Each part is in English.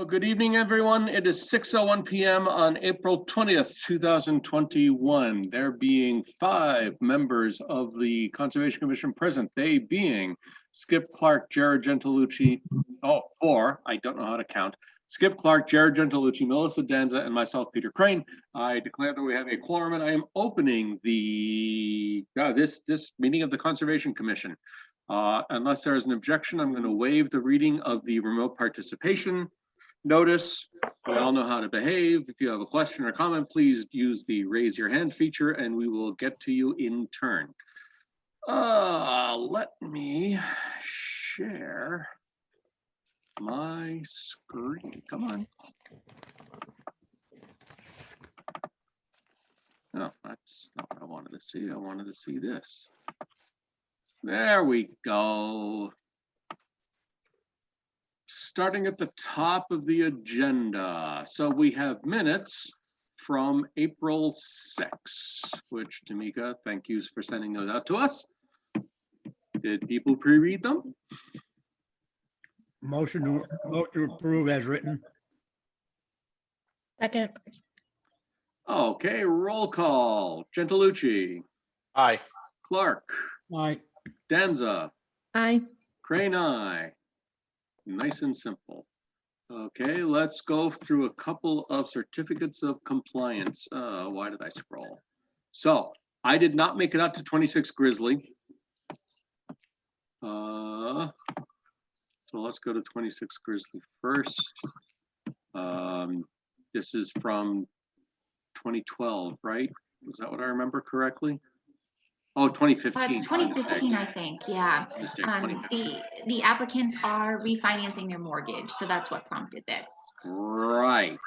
So good evening, everyone. It is 6:01 p.m. on April 20th, 2021. There being 5 members of the Conservation Commission present, they being Skip Clark, Jared Gentilucci, 4, I don't know how to count, Skip Clark, Jared Gentilucci, Melissa Danza, and myself, Peter Crane. I declare that we have a quorum, and I am opening the this meeting of the Conservation Commission. Unless there is an objection, I'm going to waive the reading of the remote participation notice. We all know how to behave. If you have a question or comment, please use the raise your hand feature and we will get to you in turn. Let me share my screen. Come on. No, that's not what I wanted to see. I wanted to see this. There we go. Starting at the top of the agenda. So we have minutes from April 6, which Tamika, thank you for sending those out to us. Did people pre-read them? Motion to approve as written. Second. Okay, roll call. Gentilucci. Aye. Clark. Aye. Danza. Aye. Crane, aye. Nice and simple. Okay, let's go through a couple of certificates of compliance. Why did I scroll? So I did not make it out to 26 Grizzly. So let's go to 26 Grizzly first. This is from 2012, right? Was that what I remember correctly? Oh, 2015. 2015, I think, yeah. Mistake, 2015. The applicants are refinancing their mortgage, so that's what prompted this. Right.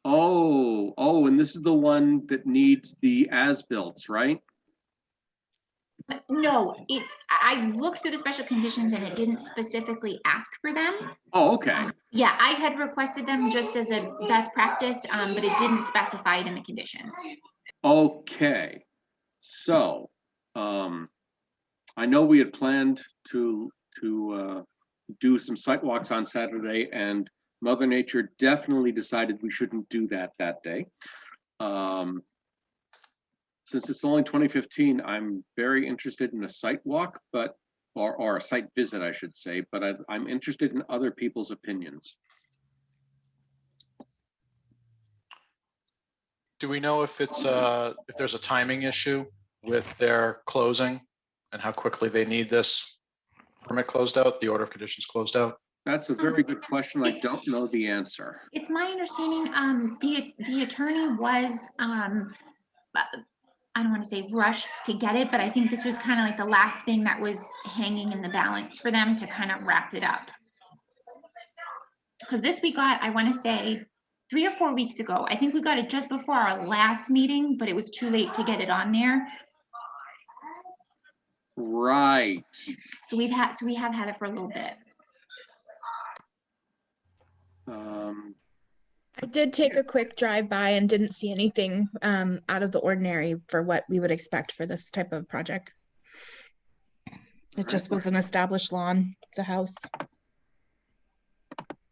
Oh, and this is the one that needs the as-built, right? But no, I looked through the special conditions and it didn't specifically ask for them. Oh, okay. Yeah, I had requested them just as a best practice, but it didn't specify it in the conditions. Okay. So, I know we had planned to do some site walks on Saturday, and Mother Nature definitely decided we shouldn't do that day. Since it's only 2015, I'm very interested in a site walk, or a site visit, I should say, but I'm interested in other people's opinions. Do we know if it's if there's a timing issue with their closing and how quickly they need this permit closed out, the order of conditions closed out? That's a very good question. I don't know the answer. It's my understanding, the attorney was, I don't want to say rushed to get it, but I think this was kind of like the last thing that was hanging in the balance for them to kind of wrap it up. Because this we got, I want to say, 3 or 4 weeks ago. I think we got it just before our last meeting, but it was too late to get it on there. Right. So we have had it for a little bit. I did take a quick drive by and didn't see anything out of the ordinary for what we would expect for this type of project. It just was an established lawn. It's a house.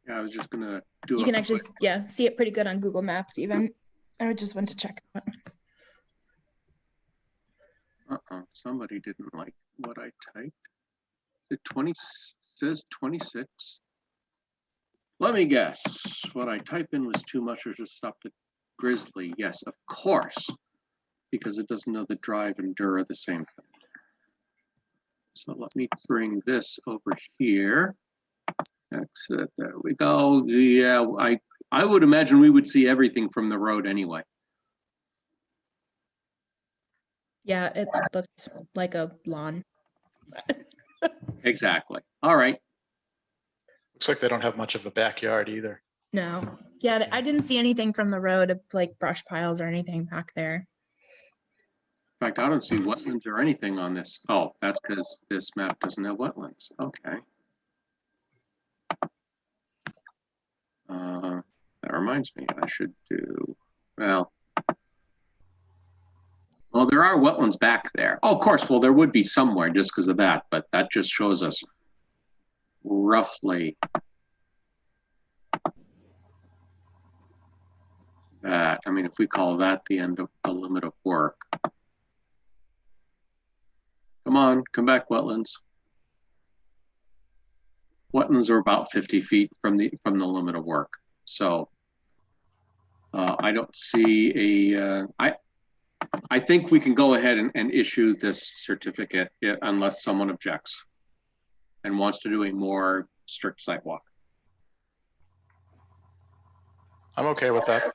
Yeah, I was just gonna do. You can actually, yeah, see it pretty good on Google Maps even. I just went to check it. Somebody didn't like what I typed. The 20 says 26. Let me guess. What I typed in was too much, or just stopped at Grizzly. Yes, of course, because it doesn't know the drive and Dur are the same thing. So let me bring this over here. Exit. There we go. Yeah, I would imagine we would see everything from the road anyway. Yeah, it looked like a lawn. Exactly. All right. Looks like they don't have much of a backyard either. No. Yeah, I didn't see anything from the road, like brush piles or anything back there. In fact, I don't see wetlands or anything on this. Oh, that's because this map doesn't have wetlands. Okay. That reminds me, I should do, well, there are wetlands back there. Oh, of course, well, there would be somewhere just because of that, but that just shows us roughly I mean, if we call that the end of the limit of work. Come on, come back, wetlands. Wetlands are about 50 feet from the limit of work. So I don't see I think we can go ahead and issue this certificate unless someone objects and wants to do a more strict site walk. I'm okay with that.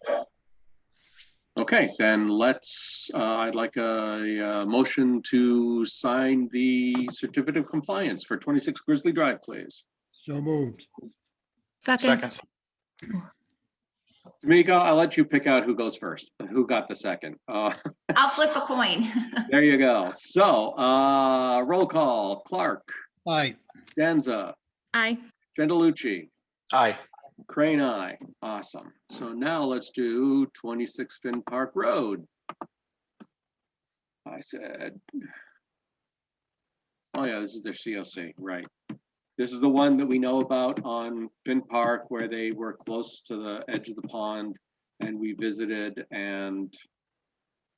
Okay, then let's, I'd like a motion to sign the certificate of compliance for 26 Grizzly Drive, please. So moved. Second. Tamika, I'll let you pick out who goes first, who got the second. I'll flip a coin. There you go. So, roll call, Clark, Aye. Danza, Aye. Gendelucci, Aye. Crane, aye. Awesome. So now let's do 26 Finn Park Road. I said, oh yeah, this is their COC, right. This is the one that we know about on Finn Park where they were close to the edge of the pond and we visited and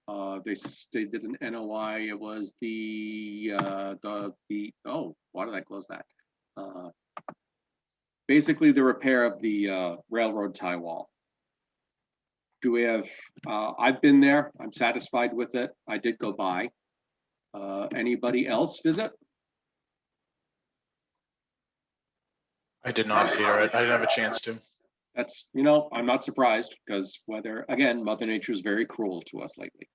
they did an NOI. It was oh, why did I close that? Basically the repair of the railroad tie wall. Do we have, I've been there, I'm satisfied with it. I did go by. Anybody else visit? I did not, Peter. I didn't have a chance to. That's, I'm not surprised because again, Mother Nature is very cruel to us lately.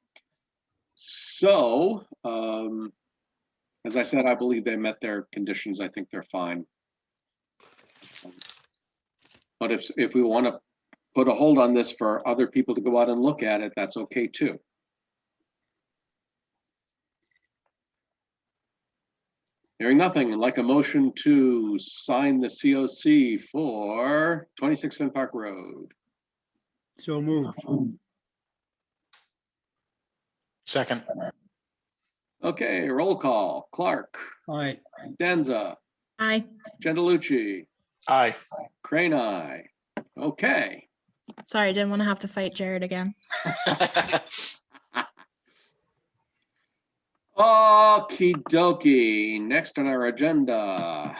So, as I said, I believe they met their conditions. I think they're fine. But if we want to put a hold on this for other people to go out and look at it, that's okay too. Hearing nothing, I'd like a motion to sign the COC for 26 Finn Park Road. So moved. Second. Okay, roll call. Clark, Aye. Danza, Aye. Gendelucci, Aye. Crane, aye. Okay. Sorry, I didn't want to have to fight Jared again. Okie dokie. Next on our agenda,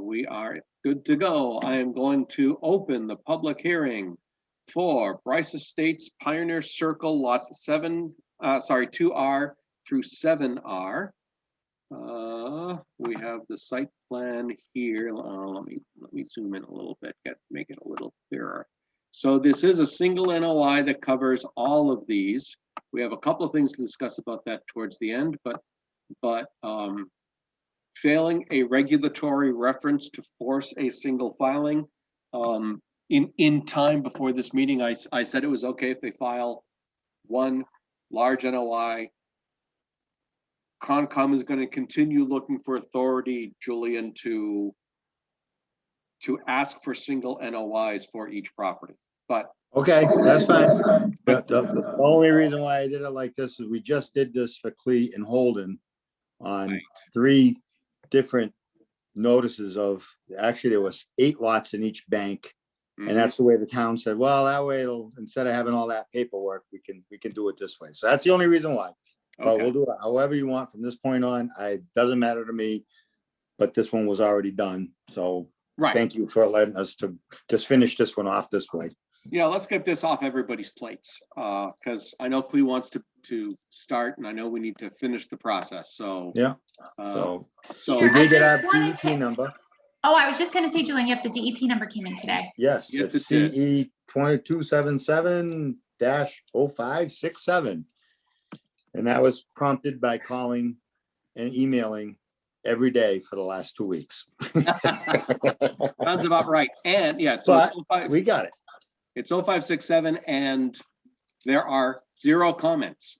we are good to go. I am going to open the public hearing for Brice Estates Pioneer Circle lots 2R through 7R. We have the site plan here. Let me zoom in a little bit, make it a little clearer. So this is a single NOI that covers all of these. We have a couple of things to discuss about that towards the end, but failing a regulatory reference to force a single filing in time before this meeting, I said it was okay if they file one large NOI. Concom is going to continue looking for authority, Julian, to ask for single NOIs for each property. But okay, that's fine. But the only reason why I did it like this is we just did this for Clee and Holden on Right. 3 different notices of, actually there was 8 lots in each bank. mhm, And that's the way the town said, well, that way it'll, instead of having all that paperwork, we can do it this way. So that's the only reason why. But okay. we'll do it however you want from this point on. It doesn't matter to me, but this one was already done. So Right. thank you for letting us to just finish this one off this way. Yeah, let's get this off everybody's plates, because I know Clee wants to start, and I know we need to finish the process. So Yeah. uh, So Here, we I did get our just wanted DEP to- number. Oh, I was just gonna say, Julian, yep, the DEP number came in today. Yes, Yes, it's it did. CE 2277-0567. And that was prompted by calling and emailing every day for the last 2 weeks. sounds about right. And yeah, so But it's we got it. it's 0567, and there are 0 comments.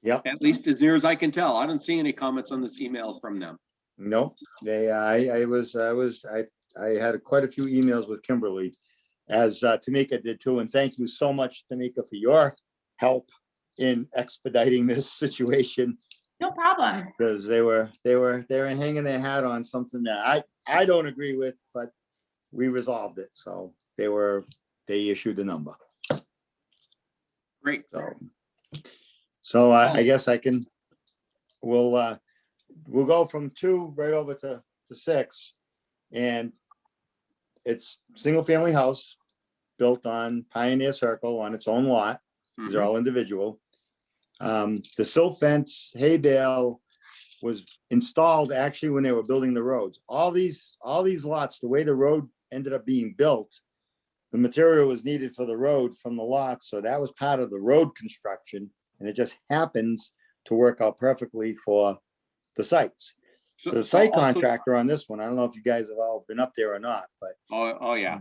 Yep. At least as near as I can tell. I don't see any comments on this email from them. Nope. I had quite a few emails with Kimberly, as Tamika did too. And thank you so much, Tamika, for your help in expediting this situation, No problem. because they were hanging their hat on something that I don't agree with, but we resolved it. So they issued the number. Great. So I guess we'll go from 2 right over to 6. And it's single family house built on Pioneer Circle on its own lot. These are all individual. The silt fence, hay bale was installed actually when they were building the roads. All these lots, the way the road ended up being built, the material was needed for the road from the lots. So that was part of the road construction. And it just happens to work out perfectly for the sites. So the site also- contractor on this one, I don't know if you guys have all been up there or not, but Oh, yeah.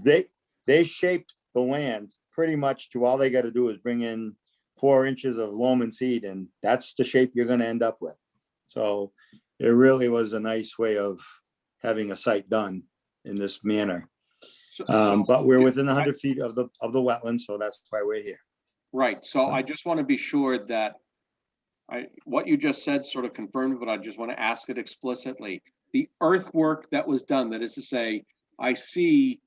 they shaped the land pretty much to all they got to do is bring in 4 inches of loam and seed, and that's the shape you're going to end up with. So it really was a nice way of having a site done in this manner. But we're within 100 feet of the wetland, so that's why we're here. Right, so I just want to be sure that what you just said sort of confirmed, but I just want to ask it explicitly. The earthwork that was done, that is to say, I see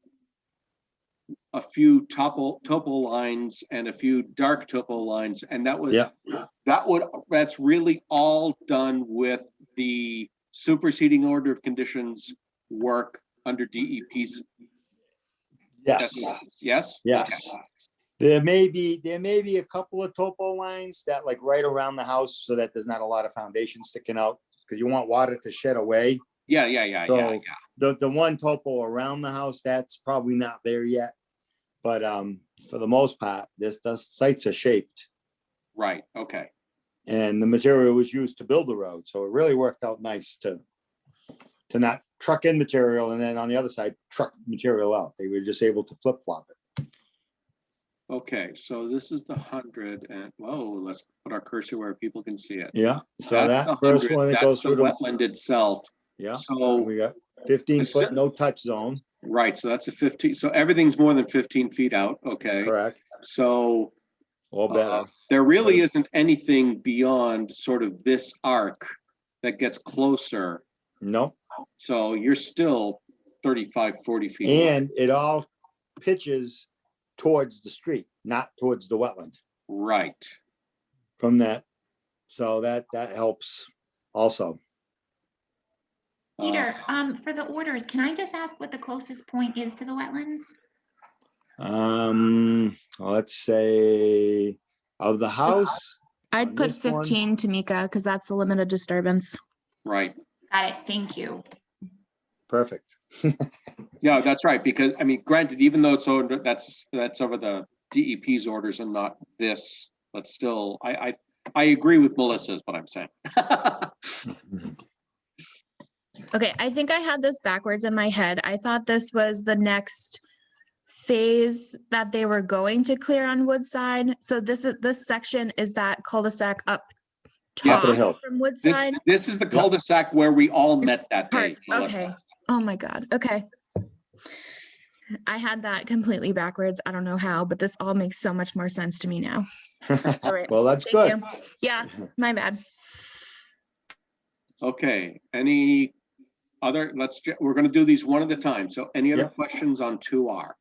a few topo lines and a few dark topo lines, and that's really all done with the superseding order of conditions work under DEP's. Yes, Yes? yes. There may be a couple of topo lines that like right around the house so that there's not a lot of foundation sticking out because you want water to shed away. Yeah. So the one topo around the house, that's probably not there yet. But for the most part, the sites are shaped. Right, okay. And the material was used to build the road. So it really worked out nice to not truck in material and then on the other side, truck material out. They were just able to flip flop it. Okay, so this is the 100 and, whoa, let's put our cursor where people can see it. Yeah, so That's the that first 100, one, it that's goes the through wetland itself. Yeah, So, we got 15 The foot si- no touch zone, right, so that's a 15, so everything's more than 15 feet out, okay? correct? So Or better. there really isn't anything beyond sort of this arc that gets closer. Nope. So you're still 35, 40 feet away. And it all pitches towards the street, not towards the wetland Right. from that. So that helps also. Peter, for the orders, can I just ask what the closest point is to the wetlands? Let's say of the house. I'd On put this one- 15, Tamika, because that's the limit of disturbance. Right. Got it, thank you. Perfect. Yeah, that's right, because, I mean, granted, even though it's over, that's over the DEP's orders and not this, but still, I agree with Melissa is what I'm saying. Okay, I think I had this backwards in my head. I thought this was the next phase that they were going to clear on Woodside. So this section is that cul-de-sac up Yeah. top Top of the hill. from This, Woodside. this is the cul-de-sac where we all met that day. Part, Melissa. okay. Oh my God, okay. I had that completely backwards. I don't know how, but this all makes so much more sense to me now. All right. Well, that's Thank good. you. Yeah, my bad. Okay, any other, we're gonna do these one at a time. So any other Yep. questions on 2R?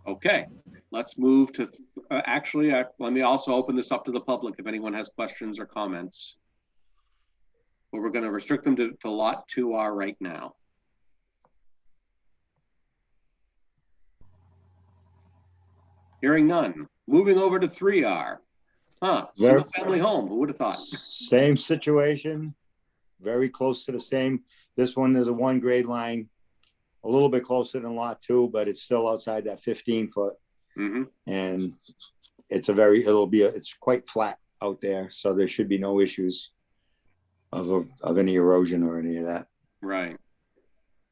Okay, let's move to, actually, let me also open this up to the public if anyone has questions or comments. But we're gonna restrict them to lot 2R right now. Hearing none. Moving over to 3R. Single family home, who would have thought? Same situation, very close to the same. This one, there's a 1 grade line, a little bit closer than lot 2, but it's still outside that 15 foot. Mhm. And it's it's quite flat out there, so there should be no issues of any erosion or any of that. Right.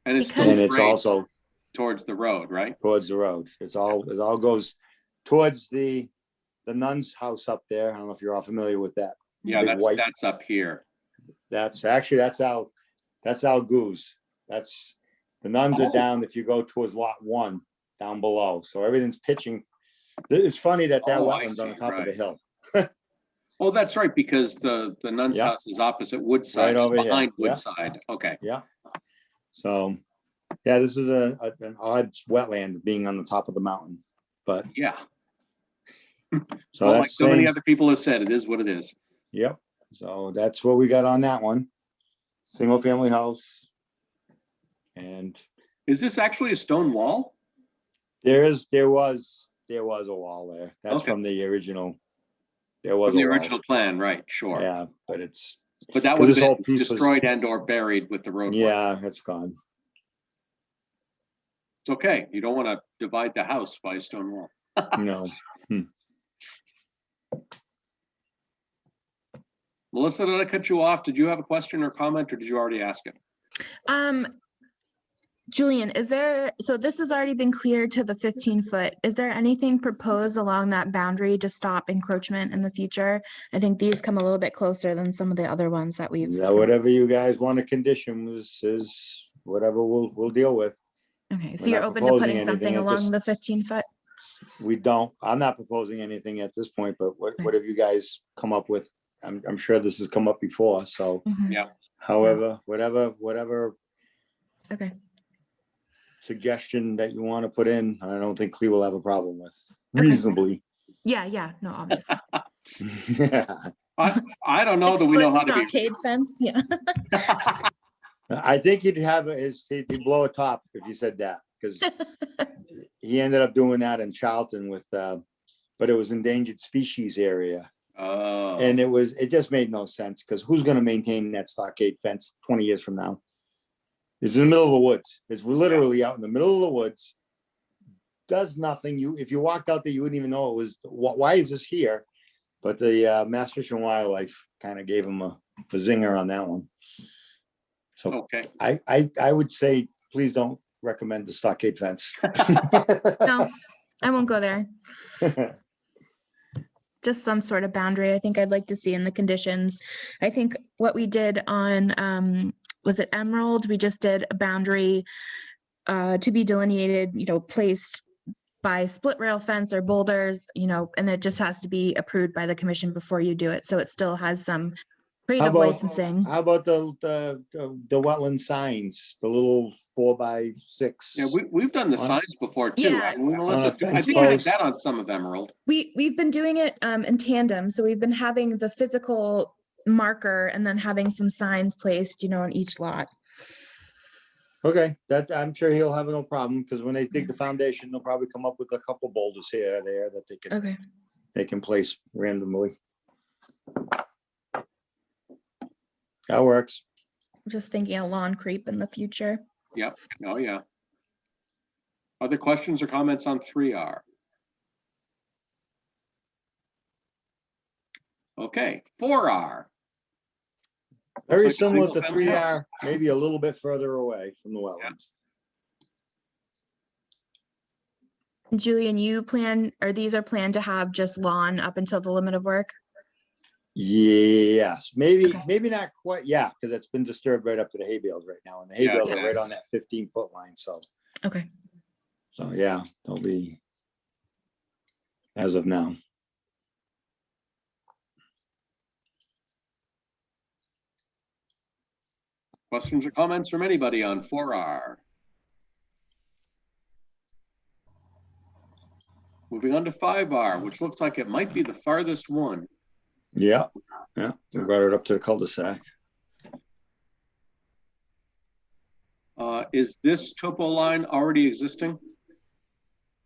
And it's Because- And still it's grades also towards the road, right? towards the road. It all goes towards the nun's house up there. I don't know if you're all familiar with that. Yeah, Big that's up here. That's our goose. That's the nuns Oh. are down if you go towards lot 1 down below. So everything's pitching. It's funny that Oh, I wetland's on the see, top of the right. hill. Oh, that's right, because the nun's Yeah. house is opposite Woodside, Right over here, behind yeah. Woodside. Okay, Yeah. So Yeah, this is an odd wetland being on the top of the mountain, but Yeah. so Well, like that's so many same. other people have said, it is what it is. Yep. So that's what we got on that one. Single family house. And Is this actually a stone wall? there was a wall there. That's Okay. from the original. There was From the a wall. original plan, right, sure. Yeah, but it's, But that 'cause would have this whole been piece was- destroyed and or buried with the road. work. yeah, it's gone. It's okay. You don't want to divide the house by a stone wall. No. Melissa, did I cut you off? Did you have a question or comment, or did you already ask it? Julian, so this has already been cleared to the 15-foot. Is there anything proposed along that boundary to stop encroachment in the future? I think these come a little bit closer than some of the other ones that we've. Yeah, whatever you guys want to condition is whatever we'll deal with. Okay, so we're you're not open to proposing putting something anything at along the this- 15-foot? I'm not proposing anything at this point, but what have you guys come up with? I'm sure this has come up before, so Yeah. however, whatever Okay, suggestion that you want to put in, I don't think Clea will have a problem with Okay. reasonably. yeah, no, obviously. I don't know that we know 6-foot how to be. stockade fence, yeah. I think he'd he'd blow a top if you said that, because he ended up doing that in Charlton with, but it was endangered species area. Oh, And it just made no sense, because who's gonna maintain that stockade fence 20 years from now? It's in the middle of the woods. It's literally out in the middle of the woods. Does nothing. If you walked out there, you wouldn't even know it was, why is this here? But the Mass Fish and Wildlife kind of gave him a zinger on that one. So okay. I would say, please don't recommend the stockade fence. No, I won't go there. Just some sort of boundary, I think I'd like to see in the conditions. I think what we did on, was it Emerald? We just did a boundary to be delineated, placed by split rail fence or boulders, and it just has to be approved by the commission before you do it. So it still has some creative about- licensing. How about the wetland signs, the little 4x6? Yeah, we've done the On- signs before too. Yeah. Melissa, On a I fence think we did post. that on some of Emerald. We've been doing it in tandem. So we've been having the physical marker and then having some signs placed, on each lot. Okay, that, I'm sure he'll have no problem, because when they dig the foundation, they'll probably come up with a couple boulders here or there that Okay. they can place randomly. That works. Just thinking of lawn creep in the future. Yep. Oh, yeah. Other questions or comments on 3R? Okay, 4R. Very like a similar to single-family house. 3R, maybe a little bit further away from the wetlands. Julian, these are planned to have just lawn up until the limit of work? Yes, maybe, Okay. maybe not quite, yeah, because it's been disturbed right up to the hay bales right now, and the hay Yeah, bales yeah. are right on that 15-foot line, so Okay. yeah, they'll be as of now. Questions or comments from anybody on 4R? Moving on to 5R, which looks like it might be the farthest one. Yeah, we brought it up to the cul-de-sac. Is this topo line already existing?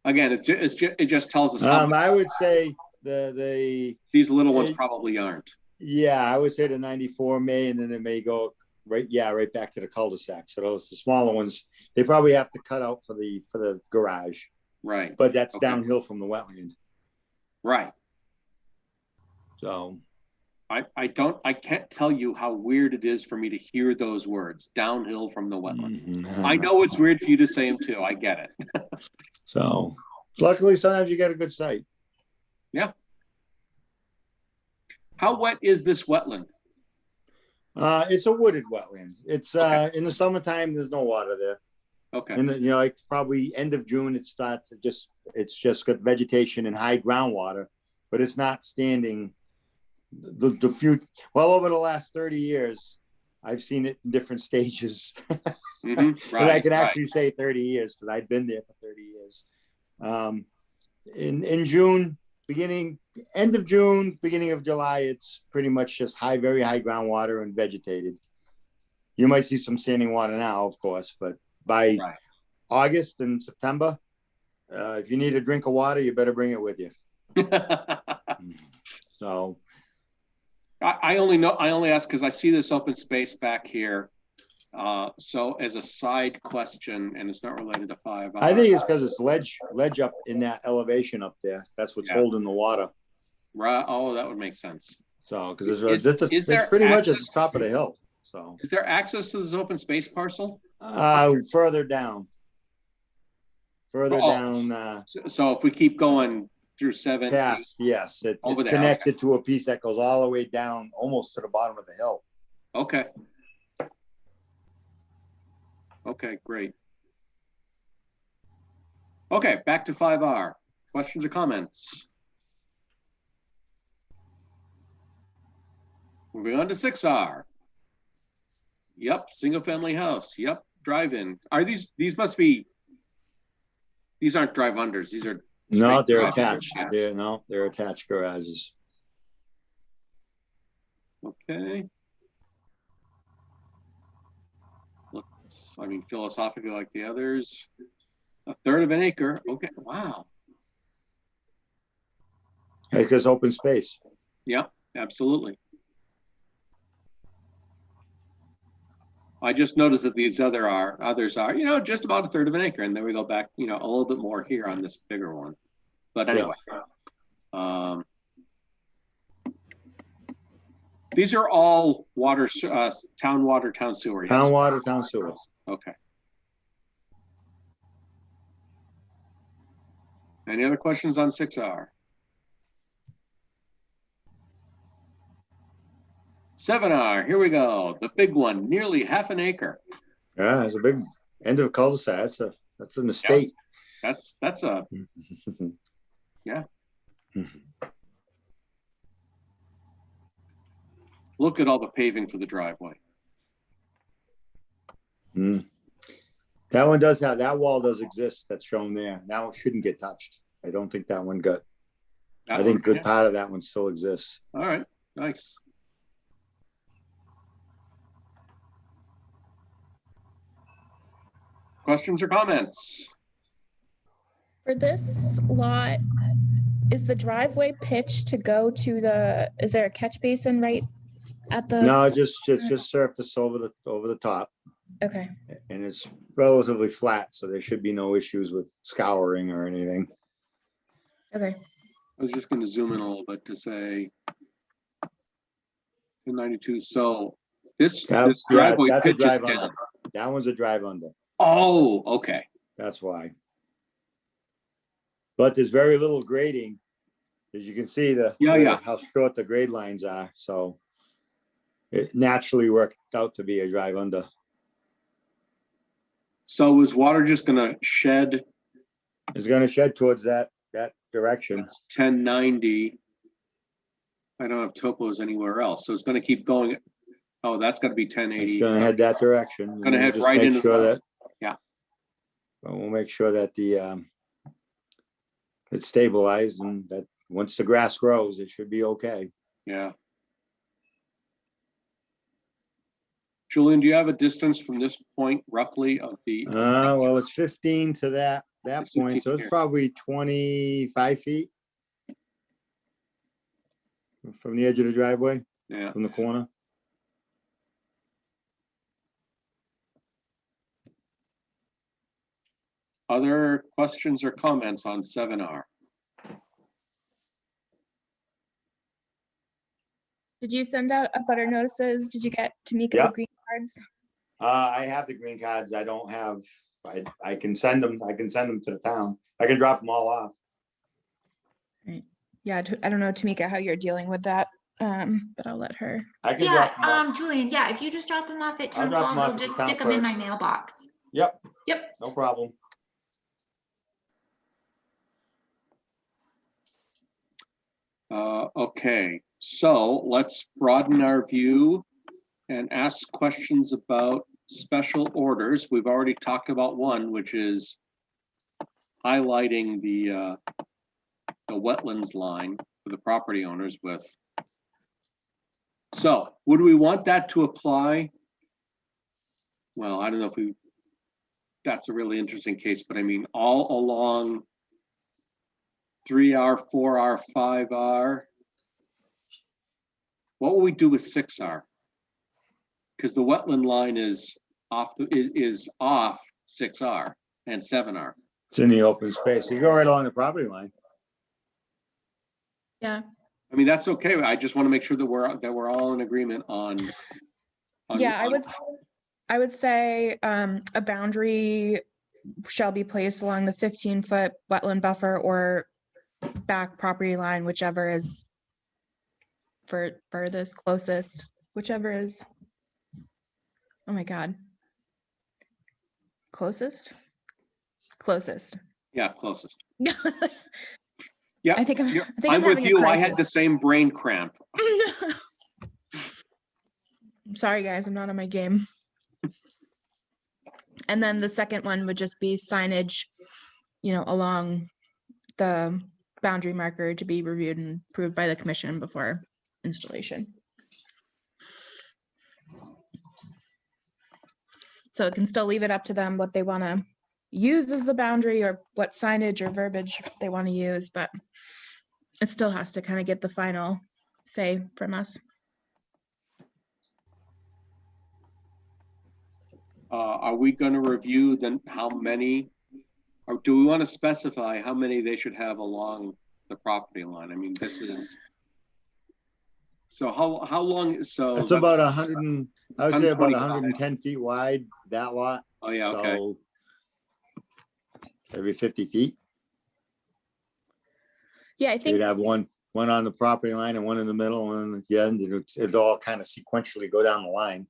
Again, it just tells us how much I would say the these little ones it- probably aren't. yeah, I would say the 94 may, and then it may go right back to the cul-de-sac. So the smaller ones, they probably have to cut out for the garage, Right, but that's Okay. downhill from the wetland. right. So I can't tell you how weird it is for me to hear those words, downhill from the wetland. I know it's weird for you to say them too. I get it. So luckily, sometimes you get a good site. How wet is this wetland? It's a wooded wetland. It's Okay. in the summertime, there's no water there. Okay, And like probably end of June, it starts to it's just got vegetation and high groundwater, but it's not standing. Over the last 30 years, I've seen it in different stages. Mhm, But I right, can right. actually say 30 years because I've been there for 30 years. In June, end of June, beginning of July, it's pretty much just very high groundwater and vegetated. You might see some standing water now, of course, but by Right. August and September, if you need a drink of water, you better bring it with you. So I only ask because I see this open space back here. So as a side question, and it's not related to 5. I think it's because it's ledge up in that elevation up there. That's what's Yeah. holding the water. Right. Oh, that would make sense. So because Is it's there pretty much at the access- top of the hill. So Is there access to this open space parcel? further down. Further Oh. down, So if we keep going through 7, 8, yes, it's Over there, connected to a piece that goes all the way down, almost to the bottom of the hill. okay. Okay, great. Okay, back to 5R. Questions or comments? Moving on to 6R. Yep, single family house. Yep, drive-in. Are these aren't drive-unders. These are. No, straight they're drive-ins. attached. They're attached garages. Okay. I mean, philosophically like the others. 1/3 of an acre. Okay, wow. Because open space. Yeah, absolutely. I just noticed that these others are, just about 1/3 of an acre. And then we go back, a little bit more here on this bigger one. But anyway, these are all town water, town sewer. Yes? Town water, town sewer. Okay. Any other questions on 6R? 7R, here we go. The big one, nearly 1/2 an acre. Yeah, it's a big end of a cul-de-sac. That's an estate. That's a, yeah. Look at all the paving for the driveway. That one does have, that wall does exist. That's shown there. That one shouldn't get touched. I don't think that one got, I think good part of that one still exists. All right, nice. Questions or comments? For this lot, is the driveway pitched to go to is there a catch basin right at the? No, it's just surface over the top, Okay, and it's relatively flat, so there should be no issues with scouring or anything. okay. I was just going to zoom in a little bit to say 292. So this driveway That's a pitches drive down. under. That one's a drive under. Oh, okay. That's why. But there's very little grading, as you can see how short the grade lines are. So it naturally worked out to be a drive under. So is water just going to shed? It's going to shed towards that direction. It's 1090. I don't have topos anywhere else, so it's going to keep going. Oh, that's got to be 1080. It's going to head that direction. Going to head Just right make into sure the. that. Yeah. We'll make sure that it's stabilized, and that once the grass grows, it should be okay. Yeah. Julian, do you have a distance from this point roughly of the? Well, it's 15 to that It's point, 15 so it's here. probably 25 feet from the edge of the driveway, Yeah. from the corner. Other questions or comments on 7R? Did you send out a butter notices? Did you get Tamika Yeah. the green cards? I have the green cards. I don't have, I can send them. I can send them to the town. I can drop them all off. Yeah, I don't know, Tamika, how you're dealing with that, but I'll let her. I can drop them off. Julian, yeah, if you just drop them off at I'll town drop hall, them off they'll at the just town stick them in my clerk's. mailbox. Yep, Yep. no problem. Okay, so let's broaden our view and ask questions about special orders. We've already talked about one, which is highlighting the wetlands line for the property owners with. So would we want that to apply? Well, I don't know if that's a really interesting case, but I mean, all along 3R, 4R, 5R. What will we do with 6R? Because the wetland line is off off 6R and 7R. It's in the open space. You go right along the property line. Yeah, I mean, that's okay. I just want to make sure that we're all in agreement on. yeah, I would say a boundary shall be placed along the 15-foot wetland buffer or back property line, whichever is furthest, closest, whichever is, oh my God. Closest? Closest. Yeah, closest. Yeah, I think I'm I'm with having a you. I had the crisis. same brain cramp. I'm sorry, guys, I'm not on my game. And then the second one would just be signage, along the boundary marker to be reviewed and approved by the commission before installation. So it can still leave it up to them what they want to use as the boundary or what signage or verbiage they want to use, but it still has to kind of get the final say from us. Are we going to review then how many, or do we want to specify how many they should have along the property line? I mean, this is. So how long, so. It's about 100, I would say about 125. 110 feet wide, that lot. Oh, yeah, okay. So every 50 feet, Yeah, I you'd think, have one on the property line and one in the middle, one at the end. It's all kind of sequentially go down the line.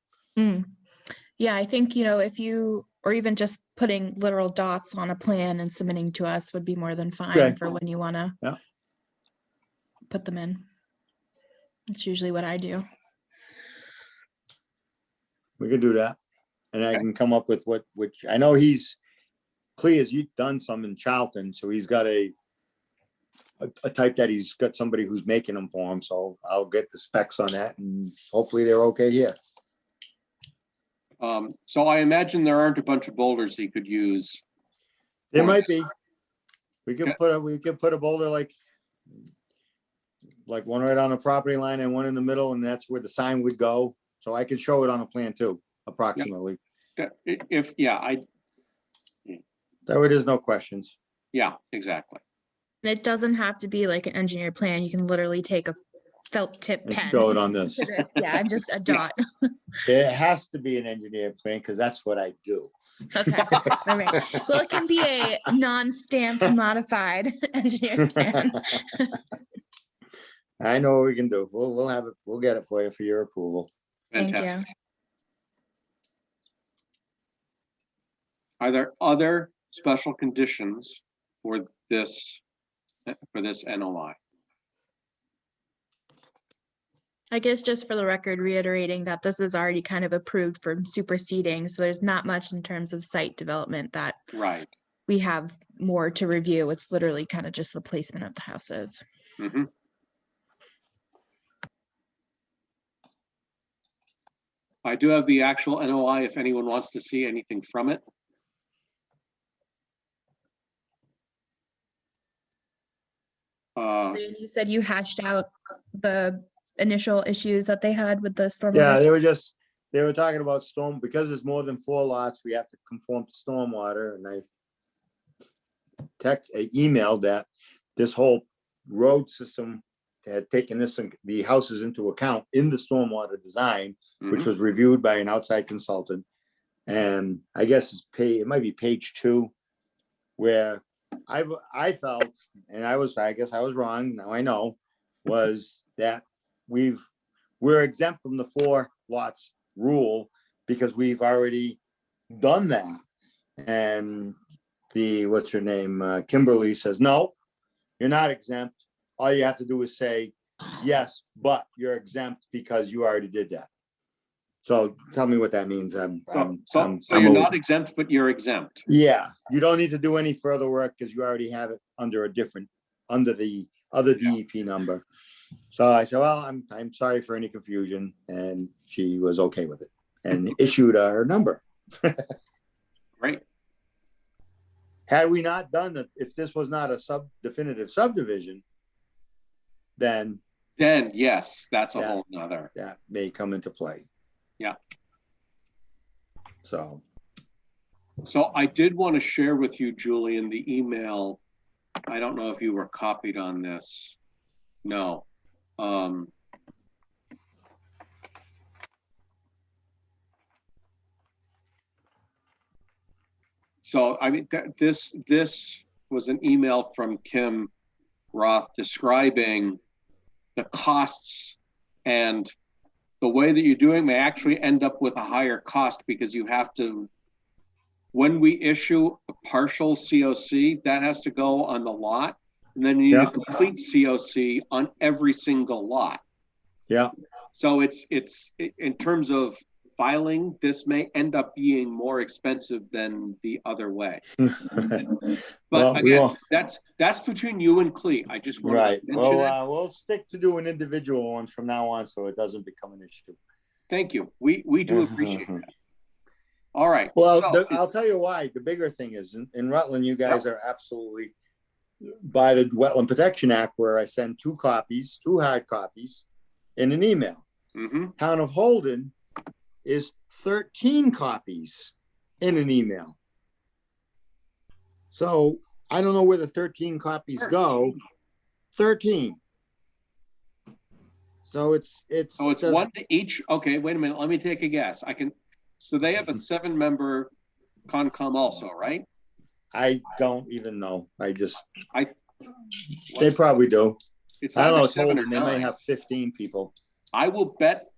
yeah, I think, if you, or even just putting literal dots on a plan and submitting to us would be more than fine Okay. for when you want to Yeah. put them in. That's usually what I do. We could do that. And I Okay. can come up with which I know Clea's you've done some in Charlton, so he's got a type that he's got somebody who's making them for him. So I'll get the specs on that and hopefully they're okay here. So I imagine there aren't a bunch of boulders he could use. There Or might just- be. We Okay. could put a boulder like one right on the property line and one in the middle, and that's where the sign would go. So I could show it on a plan too, approximately. If, yeah, That way there's no questions. yeah, exactly. And it doesn't have to be like an engineered plan. You can literally take a felt tip Let's pen. show it on this. to this. Yeah, and just a dot. It has to be an engineered plan because that's what I do. Okay, all right. Well, it can be a non-stamped modified engineered plan. I know what we can do. We'll have it. We'll get it for you for your approval. Thank you. Fantastic. Are there other special conditions for this NOI? I guess just for the record, reiterating that this is already kind of approved for superseding, so there's not much in terms of site development that Right. we have more to review. It's literally kind of just the placement of the houses. Mhm. I do have the actual NOI if anyone wants to see anything from it. And you said you hashed out the initial issues that they had with the stormwater. Yeah, they were talking about storm, because there's more than 4 lots, we have to conform to stormwater, and I emailed that this whole road system had taken the houses into account in the stormwater design, which Mhm. was reviewed by an outside consultant. And I guess it might be page 2, where I felt, and I guess I was wrong, now I know, was that we're exempt from the 4 lots rule because we've already done that. And what's her name, Kimberly says, no, you're not exempt. All you have to do is say, yes, but you're exempt because you already did that. So tell me what that means. So you're not exempt, but you're exempt. Yeah, you don't need to do any further work because you already have it under under the other DEP number. So I said, well, I'm sorry for any confusion, and she was okay with it and issued her number. Great. Had we not done it, if this was not a definitive subdivision, then yes, that's a Yeah. whole nother. that may come into play. Yeah. So, So I did want to share with you, Julian, the email. I don't know if you were copied on this. No. So I mean, this was an email from Kim Roth describing the costs, and the way that you're doing may actually end up with a higher cost because you have to, when we issue a partial COC, that has to go on the lot, and then you need Yeah. a complete COC on every single lot. yeah, So it's in terms of filing, this may end up being more expensive than the other way. But Well, we again, won't- that's between you and Clee. I just want right. to mention it. Well, we'll stick to doing individual ones from now on, so it doesn't become an issue. Thank you. We do appreciate that. All right. Well, so I'll tell you why. The bigger thing is in Rutland, you guys are absolutely by the Wetland Protection Act, where I send two hard copies in an email. Mhm. Town of Holden is 13 copies in an email. So I don't know where the 13 copies go. 13. So it's So it's one to each. Okay, wait a minute. Let me take a guess. So they have a 7-member Concom also, right? I don't even know. They It's probably do. I don't know. either It's 7 or Holden. They might 9. have 15 people. I will bet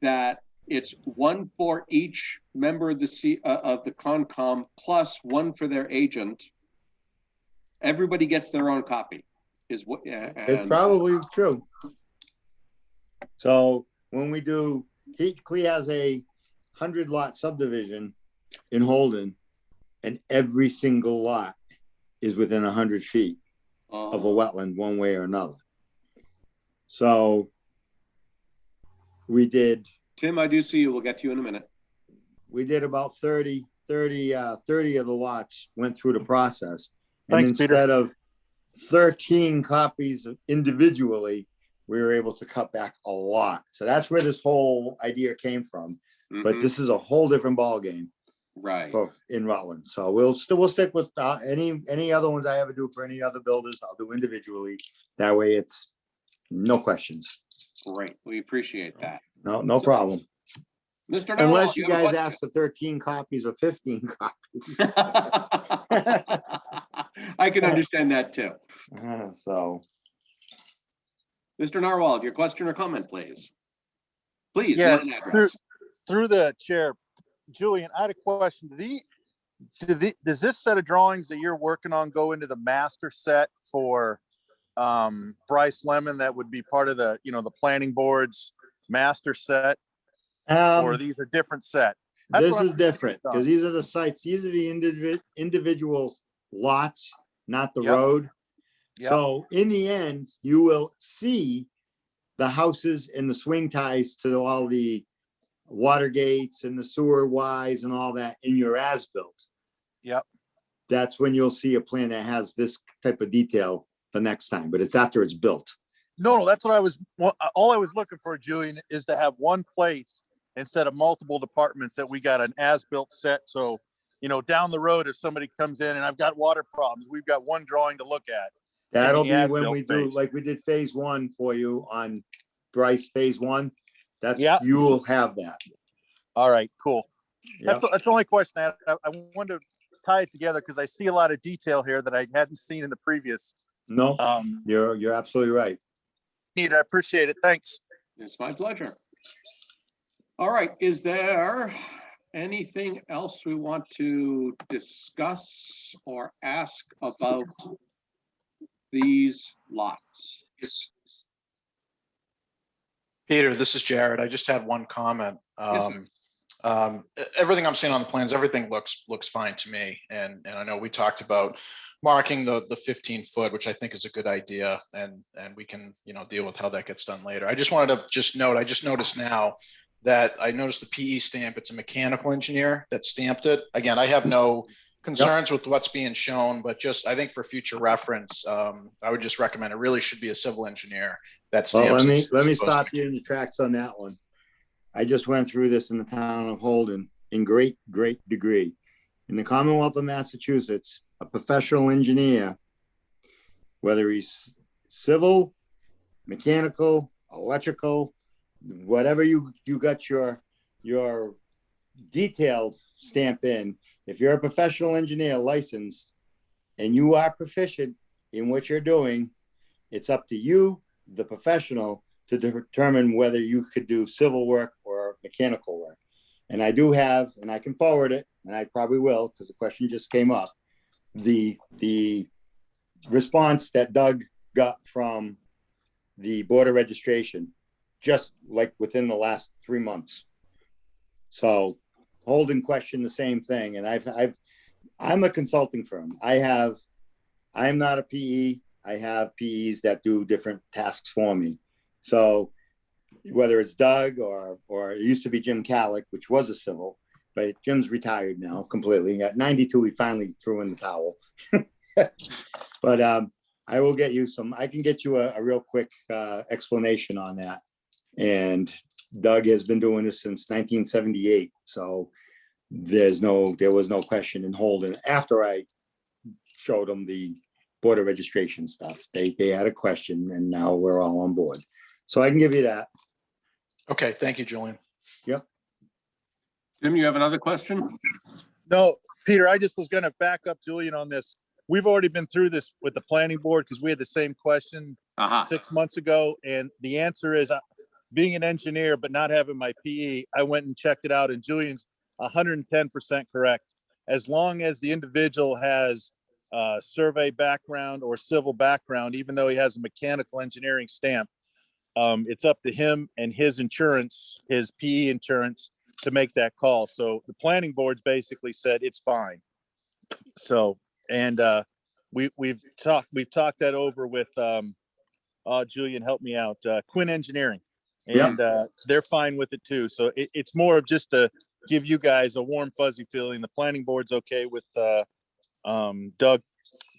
that it's one for each member of the Concom plus one for their agent. Everybody gets their own copy. Is what? It's probably true. So when we do, Clee has a 100-lot subdivision in Holden, and every single lot is within 100 feet of a wetland one way or another. So we did Tim, I do see you. We'll get to you in a minute. about 30 of the lots went through the process. And Thanks, Peter. instead of 13 copies individually, we were able to cut back a lot. So that's where this whole idea came from. But Mhm. this is a whole different ballgame Right. in Rutland. So we'll stick with any other ones I ever do for any other builders, I'll do individually. That way it's no questions. Great. We appreciate that. No problem. Mr. Narwhal, Unless you have a guys question? ask for 13 copies or 15 copies. I can understand that too. So, Mr. Narwhal, your question or comment, please. Please, Yeah, name and address. Through the chair, Julian, I had a question. Does this set of drawings that you're working on go into the master set for Brice Lemon that would be part of the planning board's master set, or these are different set? That's this what I'm is different confused on. because these are the sites, these are the individual lots, not the Yep. road. Yep. So in the end, you will see the houses and the swing ties to all the water gates and the sewer Ys and all that in your as-built. Yep. That's when you'll see a plan that has this type of detail the next time, but it's after it's built. No, that's what all I was looking for, Julian, is to have one place instead of multiple departments that we got an as-built set. So, down the road, if somebody comes in and I've got water problems, we've got one drawing to look at. That'll the be when as-built we do, phase. like we did phase 1 for you on Brice phase 1. That's, Yep. you will have that. All right, cool. Yep. That's the only question I had. I wanted to tie it together because I see a lot of detail here that I hadn't seen in the previous. No, you're absolutely right. Neat, I appreciate it. Thanks. It's my pleasure. All right, is there anything else we want to discuss or ask about these lots? Peter, this is Jared. I just had one comment. Yes, sir. Everything I'm seeing on the plans, everything looks fine to me. And I know we talked about marking the 15-foot, which I think is a good idea. And we can, deal with how that gets done later. I just wanted to I just noticed now that I noticed the PE stamp, it's a mechanical engineer that stamped it. Again, I have no concerns with what's being shown, but just, I think for future reference, I would just recommend it really should be a civil engineer that Well, stamps. let me stop you in your tracks on that one. I just went through this in the town of Holden in great degree. In the Commonwealth of Massachusetts, a professional engineer, whether he's civil, mechanical, electrical, whatever you got your detailed stamp in, if you're a professional engineer licensed and you are proficient in what you're doing, it's up to you, the professional, to determine whether you could do civil work or mechanical work. And I do have, and I can forward it, and I probably will, because the question just came up, the response that Doug got from the Board of Registration, just like within the last 3 months. So Holden questioned the same thing, and I'm a consulting firm. I'm not a PE. I have PEs that do different tasks for me. So whether it's Doug or it used to be Jim Calick, which was a civil, but Jim's retired now completely. At 92, he finally threw in the towel. But I will get you I can get you a real quick explanation on that. And Doug has been doing this since 1978. So there was no question in Holden after I showed them the Board of Registration stuff. They had a question, and now we're all on board. So I can give you that. Okay, thank you, Julian. Yep. Jim, you have another question? No, Peter, I just was gonna back up Julian on this. We've already been through this with the planning board because we had the same question 6 months ago. And the answer is, being an engineer, but not having my PE, I went and checked it out, and Julian's 110% correct. As long as the individual has survey background or civil background, even though he has a mechanical engineering stamp, it's up to him and his insurance, his PE insurance, to make that call. So the planning board's basically said it's fine. So, and we've talked that over with Julian, help me out, Quinn Engineering, and they're fine with it too. So it's more of just to give you guys a warm fuzzy feeling. The planning board's okay with Doug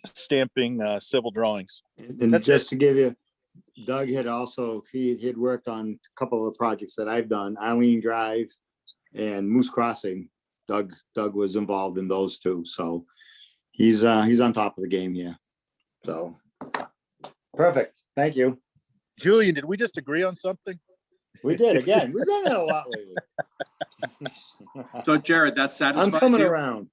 stamping civil drawings. And just to give you, Doug had also, he had worked on a couple of the projects that I've done, Eileen Drive and Moose Crossing. Doug was involved in those two. So he's on top of the game here. So perfect. Thank you. Julian, did we just agree on something? We did again. We've done that a lot lately. So Jared, that satisfies I'm coming you? around.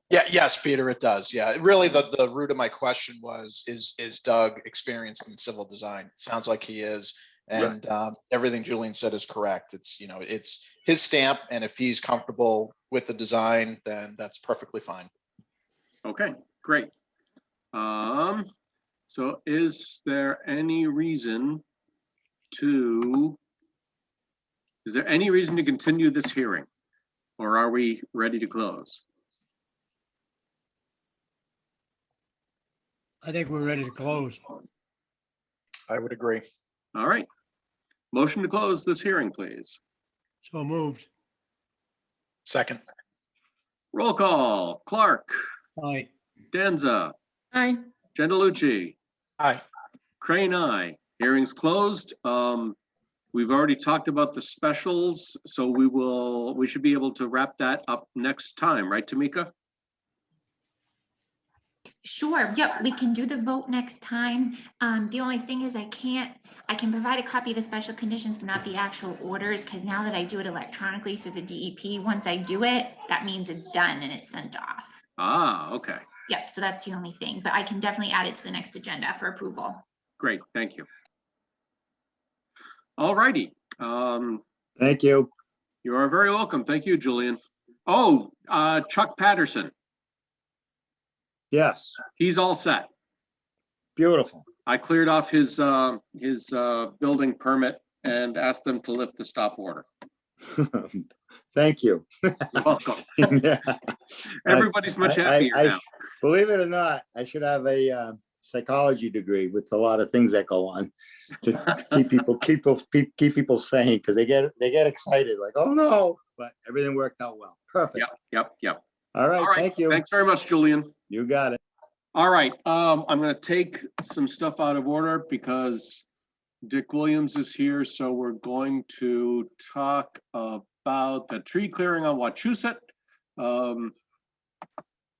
Yeah, yes, Peter, it does. Yeah, really the root of my question was, is Doug experienced in civil design? It sounds like he is. And everything Julian said is correct. It's, it's his stamp, and if he's comfortable with the design, then that's perfectly fine. Okay, great. So is there any reason to continue this hearing? Or are we ready to close? I think we're ready to close. I would agree. All right. Motion to close this hearing, please. So moved. Second. Roll call. Clark, Aye. Danza, Aye. Gendelucci, Aye. Crane, aye. Hearing's closed. We've already talked about the specials, so we should be able to wrap that up next time, right, Tamika? Sure, yep, we can do the vote next time. The only thing is I can provide a copy of the special conditions, but not the actual orders, because now that I do it electronically through the DEP, once I do it, that means it's done and it's sent off. Ah, okay. Yep, so that's the only thing, but I can definitely add it to the next agenda for approval. Great, thank you. All righty. Thank you. You are very welcome. Thank you, Julian. Oh, Chuck Patterson. Yes, He's all set. beautiful. I cleared off his building permit and asked them to lift the stop order. Thank you. You're welcome. Yeah. Everybody's much happier now. Believe it or not, I should have a psychology degree with a lot of things that go on to keep people sane, because they get excited, like, oh no, but everything worked out well. Perfect. Yep. All right, thank you. Thanks very much, Julian. You got it. All right, I'm gonna take some stuff out of order because Dick Williams is here, so we're going to talk about the tree clearing on Wachusett.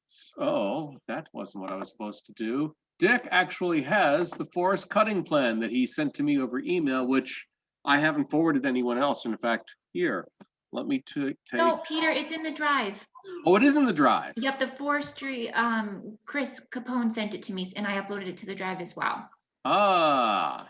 So that wasn't what I was supposed to do. Dick actually has the forest cutting plan that he sent to me over email, which I haven't forwarded to anyone else. In fact, here, let me take. No, Peter, it's in the drive. Oh, it is in the drive. Yep, the forestry, Chris Capone sent it to me and I uploaded it to the drive as well. Ah,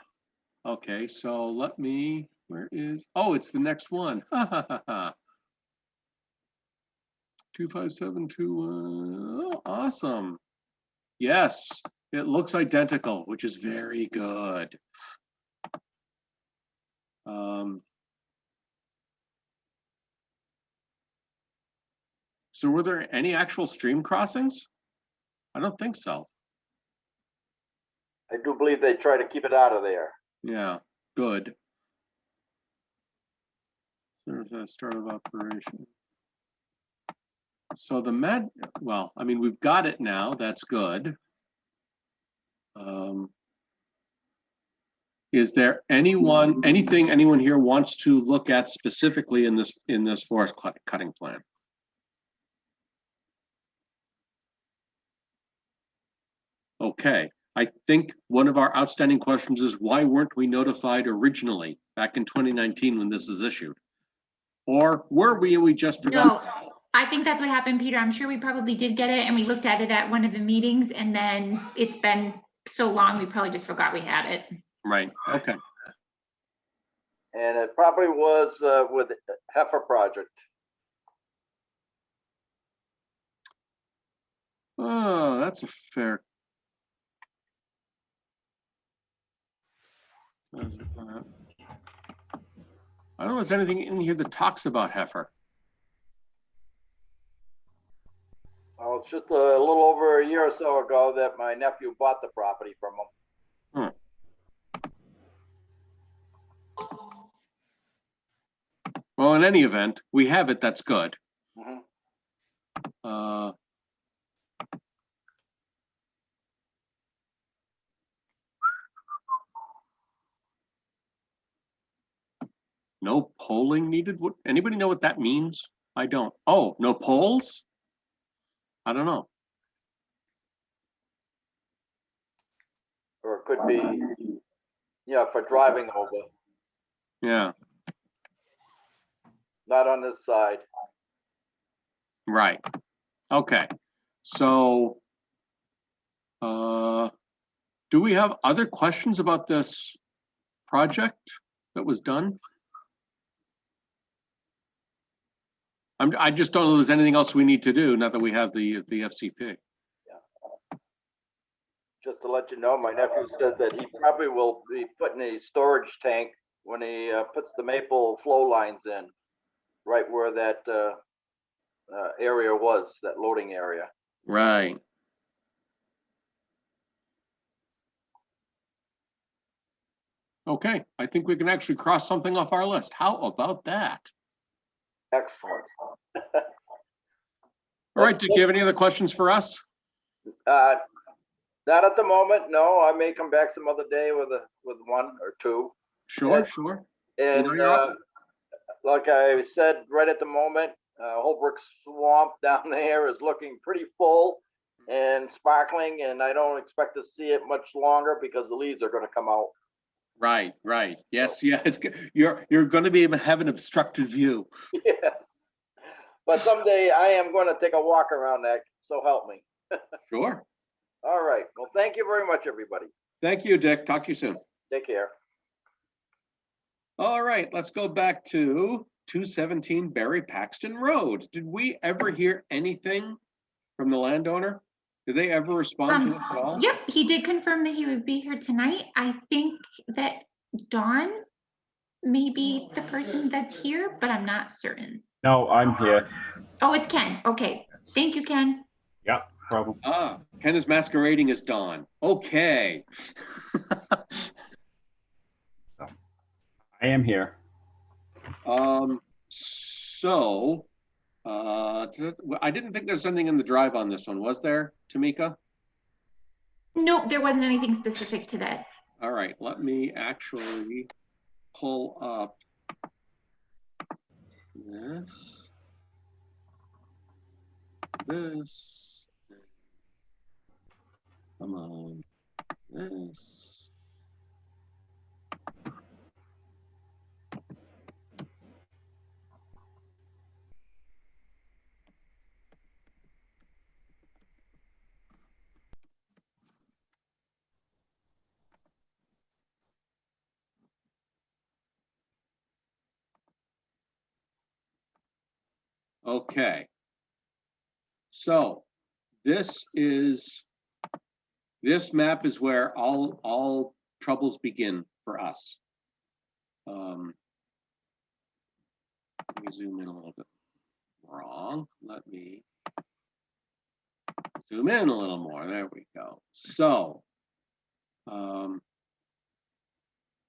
okay, so let me, where is, oh, it's the next one. 25721, oh, awesome. Yes, it looks identical, which is very good. So were there any actual stream crossings? I don't think so. I do believe they try to keep it out of there. Yeah, good. There's a start of operation. So the well, I mean, we've got it now. That's good. Is there anything anyone here wants to look at specifically in this forest cutting plan? Okay, I think one of our outstanding questions is why weren't we notified originally back in 2019 when this was issued? Or were we just forgot? No, I think that's what happened, Peter. I'm sure we probably did get it and we looked at it at one of the meetings and then it's been so long, we probably just forgot we had it. Right, okay. And it probably was with the Heifer project. Oh, that's a fair. I don't know if there's anything in here that talks about heifer. Well, it's just a little over a year or so ago that my nephew bought the property from him. Well, in any event, we have it, that's good. Mm-hmm. No polling needed? What, anybody know what that means? I don't. Oh, no polls? I don't know. Or it could be, yeah, for driving over. Yeah. Not on this side. Right. Okay. So, do we have other questions about this project that was done? I just don't know if there's anything else we need to do now that we have the FCP. Yeah. Just to let you know, my nephew said that he probably will be putting a storage tank when he puts the maple flow lines in, right where that area was, that loading area. Right. Okay, I think we can actually cross something off our list. How about that? Excellent. All right, do you have any other questions for us? Not at the moment, no. I may come back some other day with one or two. Sure, sure. And like I said, right at the moment, Holbrook Swamp down there is looking pretty full and sparkling, and I don't expect to see it much longer because the leaves are going to come out. Right, right. Yes, yeah. It's you're going to be able to have an obstructed view. Yes. But someday I am going to take a walk around that. So help me. Sure. All right. Well, thank you very much, everybody. Thank you, Dick. Talk to you soon. Take care. All right, let's go back to 217 Barre Paxton Road. Did we ever hear anything from the landowner? Did they ever respond to us at all? Yep, he did confirm that he would be here tonight. I think that Dawn may be the person that's here, but I'm not certain. No, I'm here. Oh, it's Ken. Okay. Thank you, Ken. Yep, problem. Ah, Ken is masquerading as Dawn. Okay. I am here. So, I didn't think there's something in the drive on this one, was there, Tamika? Nope, there wasn't anything specific to this. All right, let me actually pull up this. Come on, this. Okay. So this map is where all troubles begin for us. Let me zoom in a little bit. Wrong. Let me zoom in a little more. There we go. So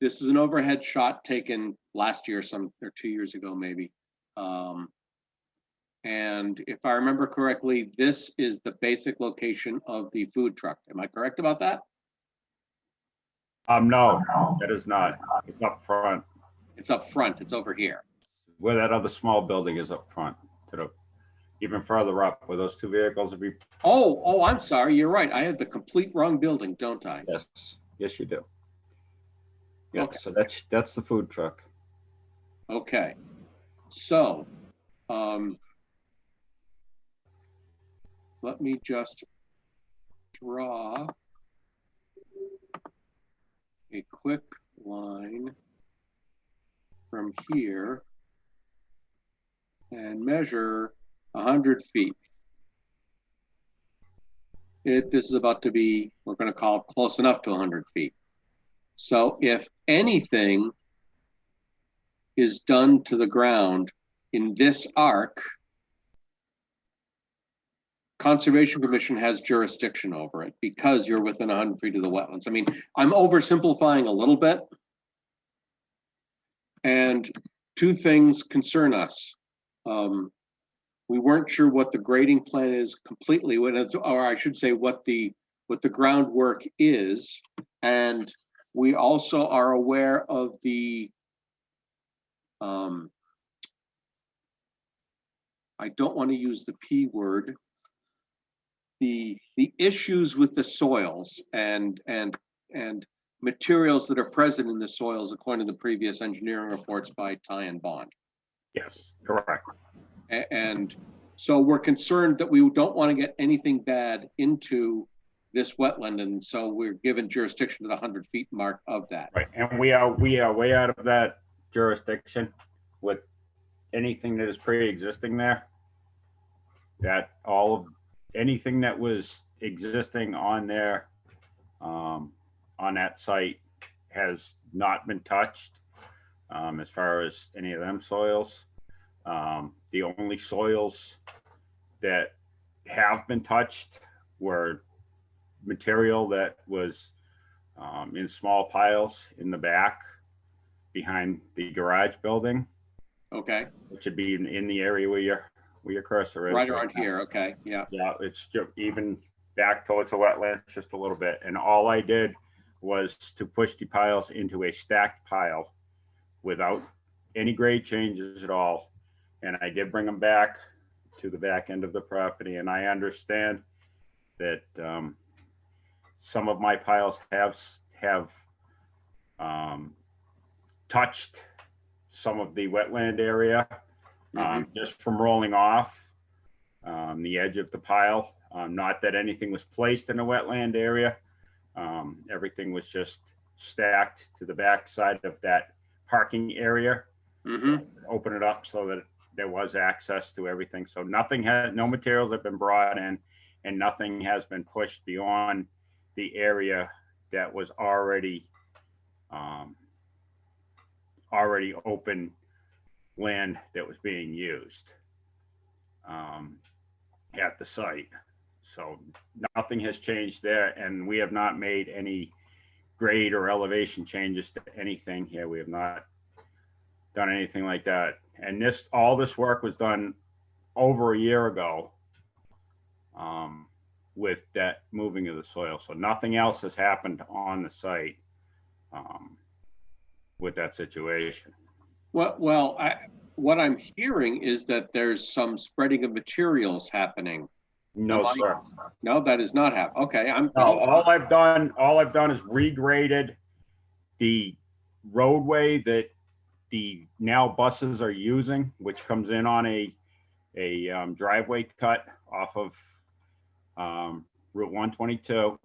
this is an overhead shot taken last year, or 2 years ago, maybe. And if I remember correctly, this is the basic location of the food truck. Am I correct about that? No, that is not. It's up front. It's up front. It's over here. Where that other small building is up front, to the even further up, where those two vehicles would be. Oh, I'm sorry. You're right. I have the complete wrong building, don't I? Yes, you do. Yeah, Okay. so that's the food truck. Okay. So, let me just draw a quick line from here and measure 100 feet. This is about to be, we're going to call it close enough to 100 feet. So if anything is done to the ground in this arc, Conservation Commission has jurisdiction over it because you're within 100 feet of the wetlands. I mean, I'm oversimplifying a little bit. And two things concern us. We weren't sure what the grading plan is completely, or I should say what the groundwork is. And we also are aware of the, I don't want to use the P word, the issues with the soils and materials that are present in the soils according to the previous engineering reports by Ty and Bond. Yes, correct. And so we're concerned that we don't want to get anything bad into this wetland, and so we're given jurisdiction to the 100 feet mark of that. Right, and we are way out of that jurisdiction with anything that is pre-existing there. That anything that was existing on there, on that site, has not been touched as far as any of them soils. The only soils that have been touched were material that was in small piles in the back behind the garage building. Okay. Which would be in the area where your cursor is. Right around here. Okay. Yeah. Yeah, it's just even back towards the wetlands just a little bit. And all I did was to push the piles into a stacked pile without any grade changes at all. And I did bring them back to the back end of the property. And I understand that some of my piles have touched some of the wetland area just from rolling off the edge of the pile. Not that anything was placed in a wetland area. Everything was just stacked to the back side of that parking area. So open it up so that there was access to everything. So no materials have been brought in, and nothing has been pushed beyond the area that was already already open land that was being used at the site. So nothing has changed there, and we have not made any grade or elevation changes to anything here. We have not done anything like that. And all this work was done over a year ago with that moving of the soil. So nothing else has happened on the site with that situation. Well, what I'm hearing is that there's some spreading of materials happening. No, sir. No, that is not happening. Okay, No, all I've done is regraded the roadway that the now buses are using, which comes in on a driveway cut off of Route 122.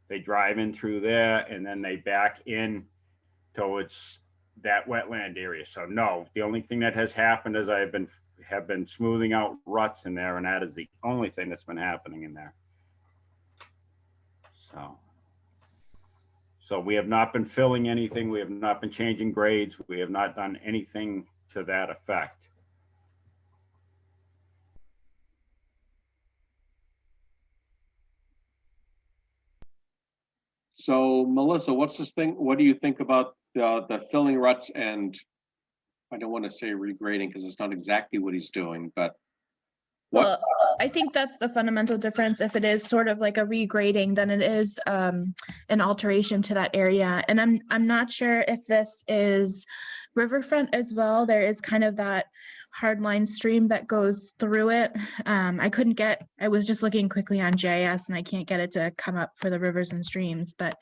They drive in through there and then they back in towards that wetland area. So no, the only thing that has happened is have been smoothing out ruts in there, and that is the only thing that's been happening in there. So we have not been filling anything. We have not been changing grades. We have not done anything to that effect. So Melissa, what's this thing? What do you think about the filling ruts? And I don't want to say regrading because it's not exactly what he's doing, but Well, I think that's the fundamental difference. If it is sort of like a regrading, then it is an alteration to that area. And I'm not sure if this is riverfront as well. There is kind of that hardline stream that goes through it. I was just looking quickly on GIS and I can't get it to come up for the rivers and streams, but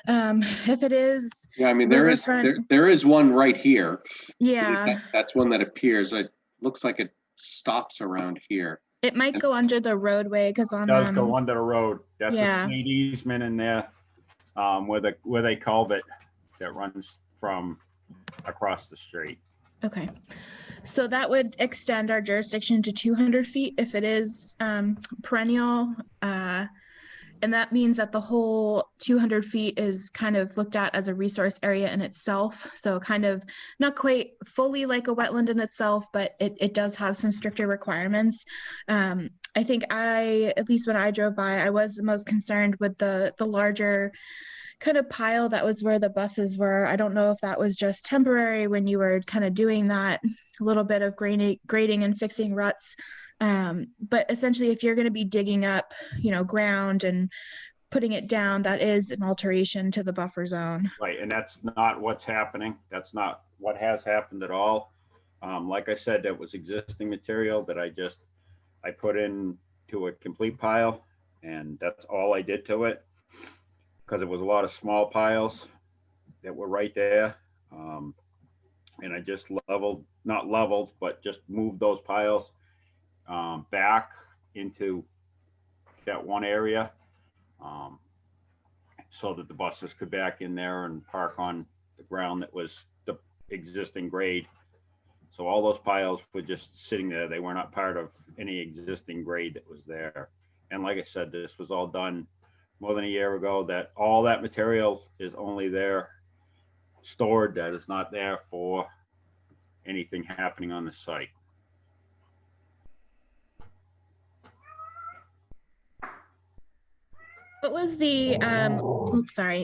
if it is, yeah, I mean, there is one right here. Yeah, That's one that appears. It looks like it stops around here. it might go under the roadway because on It does go under the road. That's yeah. a state easement in there where they culvert that runs from across the street. Okay, so that would extend our jurisdiction to 200 feet if it is perennial. And that means that the whole 200 feet is kind of looked at as a resource area in itself. So kind of not quite fully like a wetland in itself, but it does have some stricter requirements. I think at least when I drove by, I was the most concerned with the larger kind of pile that was where the buses were. I don't know if that was just temporary when you were kind of doing that little bit of grading and fixing ruts. But essentially, if you're going to be digging up, ground and putting it down, that is an alteration to the buffer zone. Right, and that's not what's happening. That's not what has happened at all. Like I said, that was existing material that I put into a complete pile, and that's all I did to it, because it was a lot of small piles that were right there. And I just not leveled, but just moved those piles back into that one area so that the buses could back in there and park on the ground that was the existing grade. So all those piles were just sitting there. They were not part of any existing grade that was there. And like I said, this was all done more than a year ago. That all that material is only there stored. That is not there for anything happening on the site. What was the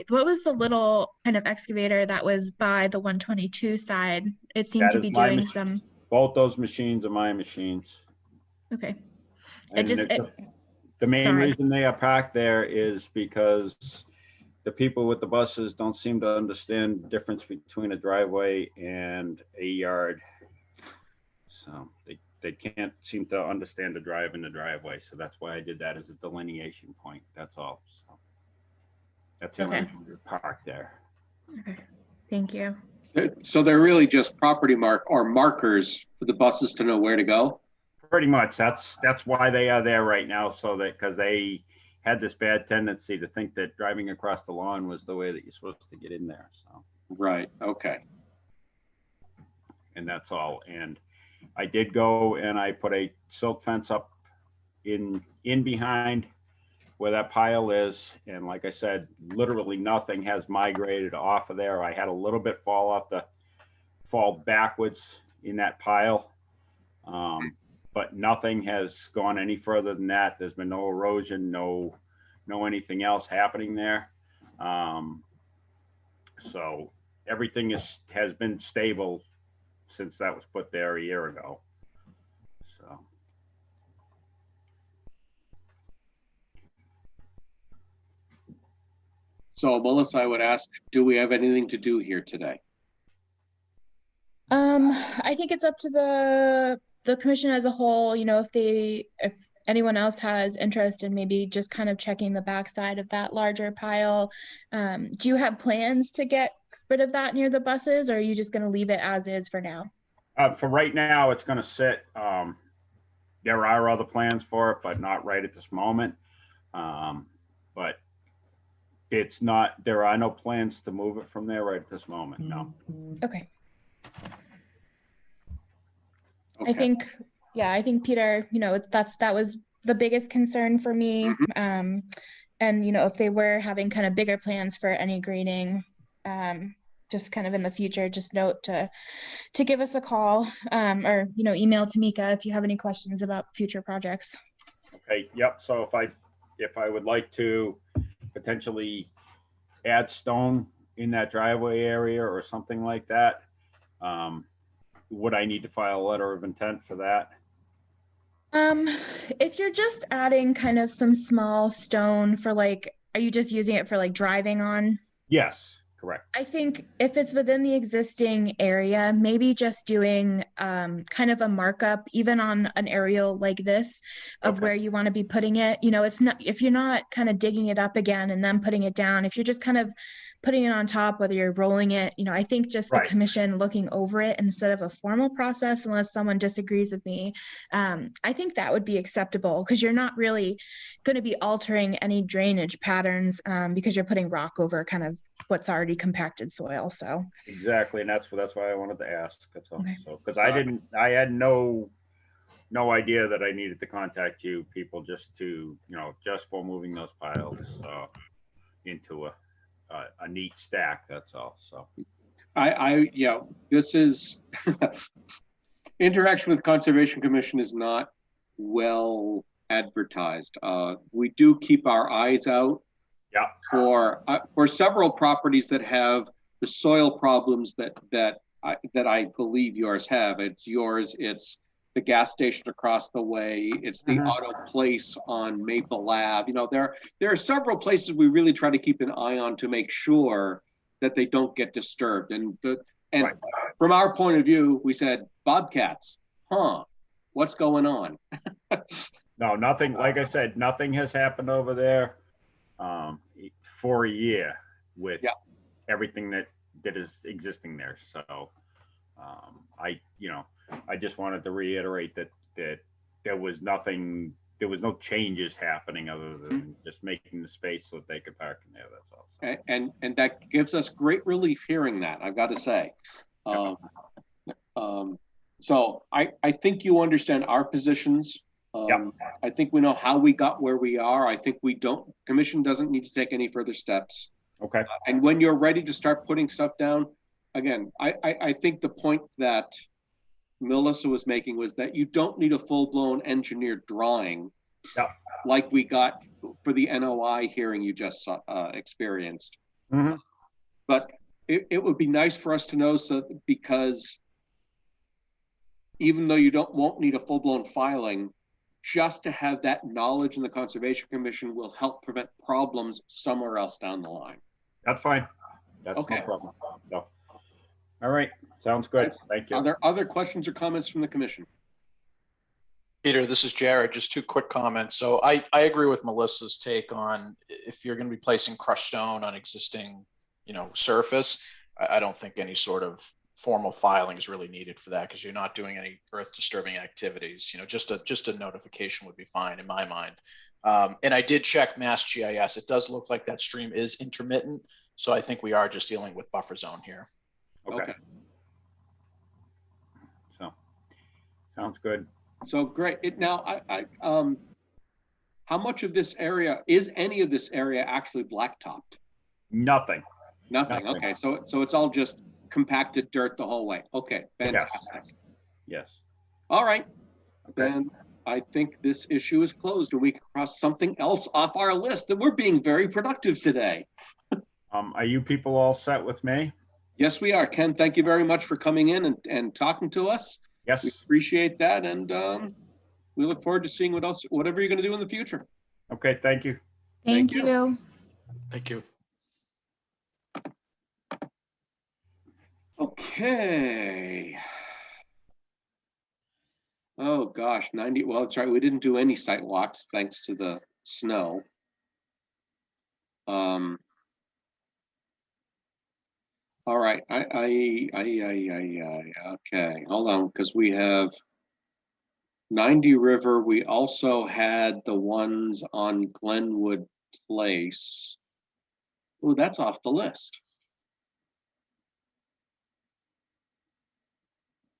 what was the little kind of excavator that was by the 122 side? It seemed That to is be my doing machine. some. Both those machines are my machines. Okay. And the main sorry. reason they are parked there is because the people with the buses don't seem to understand the difference between a driveway and a yard. So they can't seem to understand the drive and the driveway. So that's why I did that as a delineation point. That's all. So that's the only Okay. reason they're parked there. Okay. Thank you. So they're really just property markers for the buses to know where to go. Pretty much. That's why they are there right now. So that because they had this bad tendency to think that driving across the lawn was the way that you're supposed to get in there. So Right. Okay. and that's all. And I did go and I put a silk fence up in behind where that pile is. And like I said, literally nothing has migrated off of there. I had a little bit fall off the fall backwards in that pile. But nothing has gone any further than that. There's been no erosion, no anything else happening there. So everything has been stable since that was put there a year ago. So. So Melissa, I would ask, do we have anything to do here today? I think it's up to the commission as a whole, you know, if anyone else has interest in maybe just kind of checking the backside of that larger pile. Do you have plans to get rid of that near the buses, or are you just going to leave it as is for now? For right now, it's going to sit. There are other plans for it, but not right at this moment. But it's not, there are no plans to move it from there right at this moment, no. Okay. Okay. I think Peter, you know, that was the biggest concern for me. And, you know, if they were having kind of bigger plans for any grading, just kind of in the future, just note to give us a call, or, you know, email Tamika if you have any questions about future projects. Okay, yep, so if I would like to potentially add stone in that driveway area or something like that, would I need to file a letter of intent for that? If you're just adding kind of some small stone for like, are you just using it for like driving on? Yes, correct. I think if it's within the existing area, maybe just doing kind of a markup, even on an aerial like this, of Okay. where you want to be putting it. You know, it's not, if you're not kind of digging it up again and then putting it down, if you're just kind of putting it on top, whether you're rolling it, you know, I think just Right. the commission looking over it instead of a formal process, unless someone disagrees with me, I think that would be acceptable, because you're not really going to be altering any drainage patterns, because you're putting rock over kind of what's already compacted soil. So Exactly, and that's why I wanted to ask. That's all. Okay. So, because I had no idea that I needed to contact you people just to, you know, just for moving those piles into a neat stack. That's all. So Yeah, this is interaction with Conservation Commission is not well advertised. We do keep our eyes out. Yeah. For several properties that have the soil problems that I believe yours have. It's yours. It's the gas station across the way. It's the auto place on Maple Ave. You know, there are several places we really try to keep an eye on to make sure that they don't get disturbed. And Right. From our point of view, we said bobcats. What's going on? no, nothing. Like I said, nothing has happened over there for a year with everything that is existing there. So I just wanted to reiterate that there was nothing, there was no changes happening other than just making the space so that they could park in there. That's all. So. And that gives us great relief hearing that, I've got to say. So I think you understand our positions. I think we know how we got where we are. I think commission doesn't need to take any further steps. Okay. And when you're ready to start putting stuff down, again, I think the point that Melissa was making was that you don't need a full-blown engineered drawing like we got for the NOI hearing you just experienced. But it would be nice for us to know, because even though you won't need a full-blown filing, just to have that knowledge in the Conservation Commission will help prevent problems somewhere else down the line. That's fine. That's okay. No problem. No. All right. Sounds good. Thank you. Are there other questions or comments from the commission? Peter, this is Jared. Just two quick comments. So I agree with Melissa's take on if you're going to be placing crushed stone on existing, surface, I don't think any sort of formal filing is really needed for that, because you're not doing any earth disturbing activities. Just a notification would be fine in my mind. And I did check Mass GIS. It does look like that stream is intermittent. So I think we are just dealing with buffer zone here. Okay. So sounds good. So great. Now, how much of this area, is any of this area actually blacktopped? Nothing. Nothing. Okay. So it's all just compacted dirt the whole way. Okay, fantastic. Yes. All right, Okay. then I think this issue is closed and we can cross something else off our list. That we're being very productive today. Are you people all set with me? Yes, we are. Ken, thank you very much for coming in and talking to us. We Yes. appreciate that, and we look forward to seeing whatever you're going to do in the future. Okay, thank you. Thank you. you. Thank you. Okay. Oh gosh, 90. Well, that's right. We didn't do any site walks thanks to the snow. All right. Okay. Hold on, because we have 90 River. We also had the ones on Glenwood Place. Oh, that's off the list.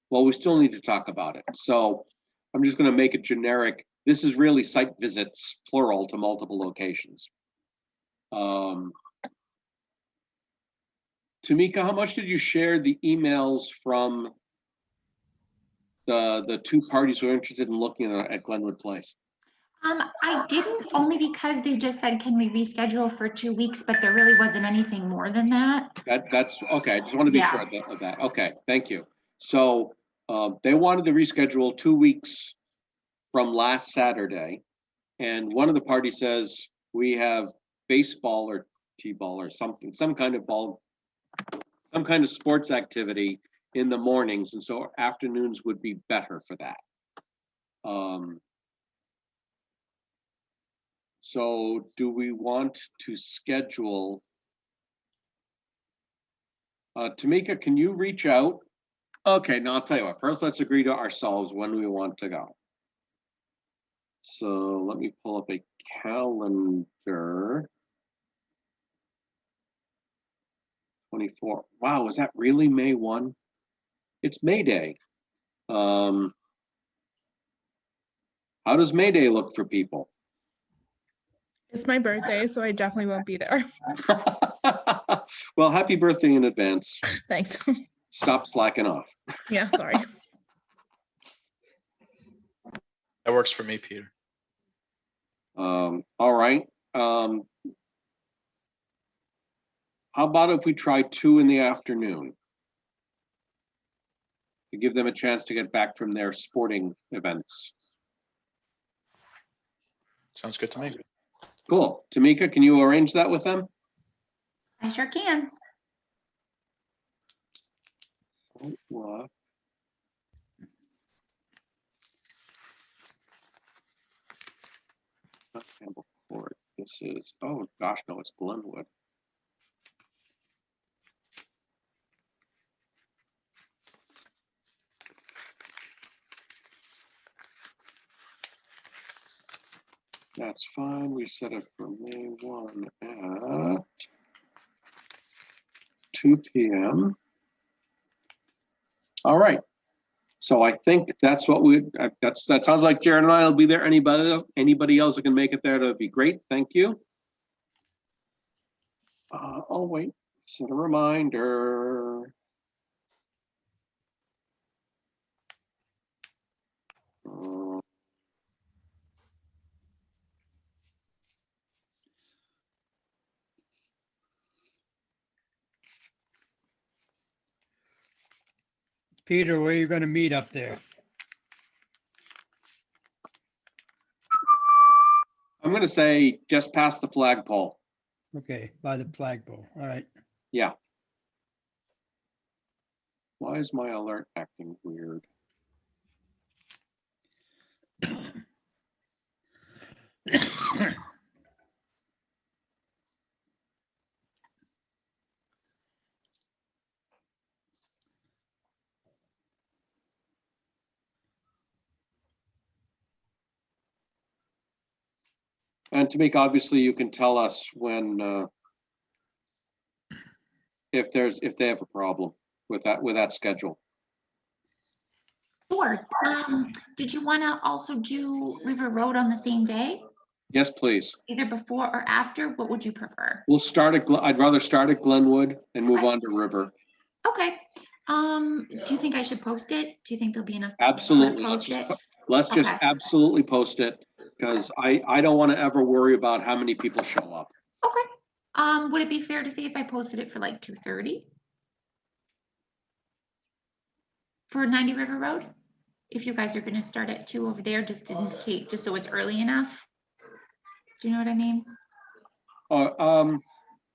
Well, we still need to talk about it. So I'm just going to make it generic. This is really site visits, plural, to multiple locations. Tamika, how much did you share the emails from the two parties who are interested in looking at Glenwood Place? I didn't, only because they just said, can we reschedule for 2 weeks, but there really wasn't anything more than that. That's okay. I just want to be Yeah. sure of that. Okay, thank you. So they wanted to reschedule 2 weeks from last Saturday. And one of the parties says, we have baseball or t-ball or something, some kind of sports activity in the mornings. And so afternoons would be better for that. So do we want to schedule? Tamika, can you reach out? Okay, now I'll tell you what, first let's agree to ourselves when we want to go. So let me pull up a calendar. 24. Wow, is that really May 1? It's May Day. How does May Day look for people? It's my birthday, so I definitely won't be there. Well, happy birthday in advance. Thanks. Stop slacking off. Yeah, sorry. That works for me, Peter. All right. How about if we try 2 in the afternoon? To give them a chance to get back from their sporting events. Sounds good to me. Cool. Tamika, can you arrange that with them? I sure can. What? Not Campbell Court. This is, oh gosh, no, it's Glenwood. That's fine. We set it for May 1 at 2 p.m. All right. So I think that's what that sounds like Jared and I will be there. Anybody else who can make it there, that would be great. Thank you. Oh, wait, set a reminder. Peter, where are you gonna meet up there? I'm going to say just past the flagpole. Okay, by the flagpole. All right. Yeah. Why is my alert acting weird? And Tamika, obviously you can tell us when if they have a problem with that schedule. Sure. Did you want to also do River Road on the same day? Yes, please. Either before or after? What would you prefer? We'll start at I'd rather start at Glenwood and move on to River. Okay. Do you think I should post it? Do you think there'll be enough? Absolutely. Post it? Let's just Okay. absolutely post it, because I don't want to ever worry about how many people show up. Okay. Would it be fair to say if I posted it for like 2:30? For 90 River Road? If you guys are gonna start at 2 over there, just to indicate, just so it's early enough. Do you know what I mean?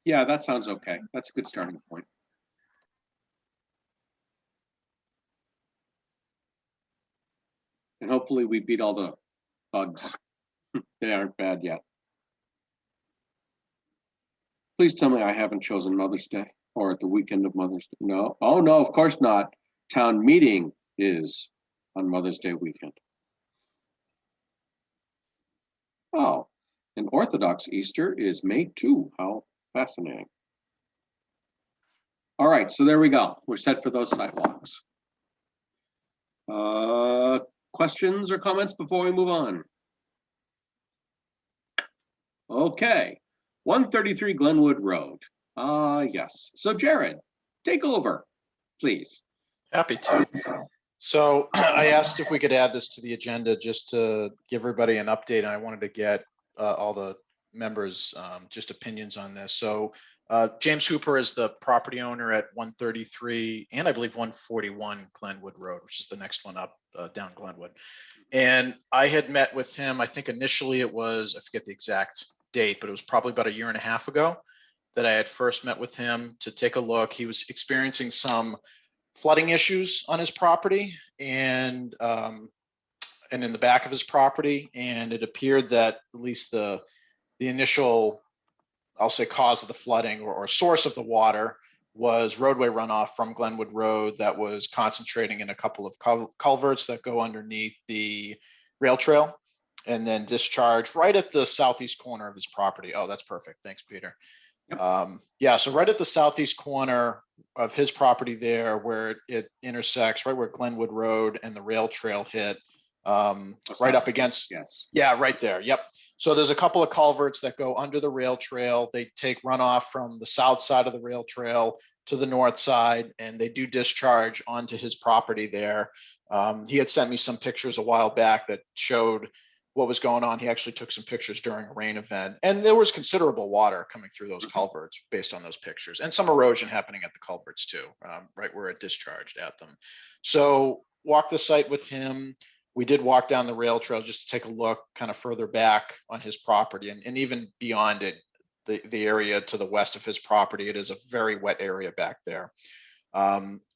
Yeah, that sounds okay. That's a good starting point. And hopefully we beat all the bugs. They aren't bad yet. Please tell me I haven't chosen Mother's Day or at the weekend of Mother's Day. No, oh no, of course not. Town meeting is on Mother's Day weekend. Oh, and Orthodox Easter is May 2. How fascinating. All right, so there we go. We're set for those sidewalks. Questions or comments before we move on? Okay, 133 Glenwood Road. Yes. So Jared, take over, please. Happy to. So I asked if we could add this to the agenda just to give everybody an update. And I wanted to get all the members just opinions on this. So James Hooper is the property owner at 133 and I believe 141 Glenwood Road, which is the next one up down Glenwood. And I had met with him, I think initially it was, I forget the exact date, but it was probably about 1.5 years ago that I had first met with him to take a look. He was experiencing some flooding issues on his property and in the back of his property. And it appeared that at least the initial, I'll say, cause of the flooding or source of the water was roadway runoff from Glenwood Road that was concentrating in a couple of culverts that go underneath the rail trail and then discharge right at the southeast corner of his property. Oh, that's perfect. Thanks, Peter. Yep. Yeah, so right at the southeast corner of his property there where it intersects, right where Glenwood Road and the rail trail hit, right up against, yes. Yeah, right there. Yep. So there's a couple of culverts that go under the rail trail. They take runoff from the south side of the rail trail to the north side, and they do discharge onto his property there. He had sent me some pictures a while back that showed what was going on. He actually took some pictures during a rain event, and there was considerable water coming through those culverts based on those pictures, and some erosion happening at the culverts too, right where it discharged at them. So walked the site with him. We did walk down the rail trail just to take a look kind of further back on his property and even beyond it, the area to the west of his property. It is a very wet area back there.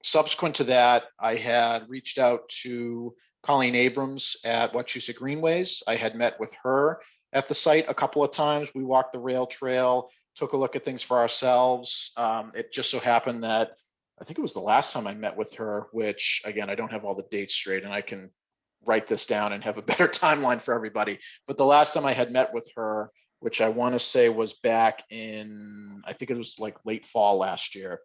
Subsequent to that, I had reached out to Colleen Abrams at Wachusett Greenways. I had met with her at the site a couple of times. We walked the rail trail, took a look at things for ourselves. It just so happened that I think it was the last time I met with her, which again, I don't have all the dates straight and I can write this down and have a better timeline for everybody. But the last time I had met with her, which I want to say was back in, I think it was like late fall last year.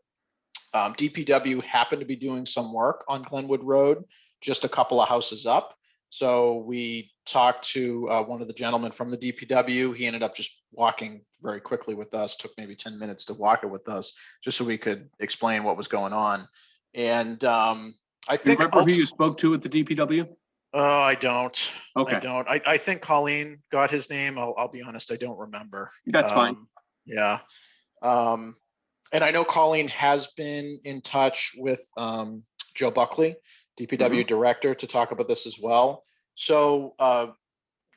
DPW happened to be doing some work on Glenwood Road, just a couple of houses up. So we talked to one of the gentlemen from the DPW. He ended up just walking very quickly with us, took maybe 10 minutes to walk it with us, just so we could explain what was going on. And I think— Remember who you spoke to at the DPW? I don't. Okay. I don't. I think Colleen got his name. I'll be honest, I don't remember. That's fine. Yeah. And I know Colleen has been in touch with Joe Buckley, DPW director, to talk about this as well. So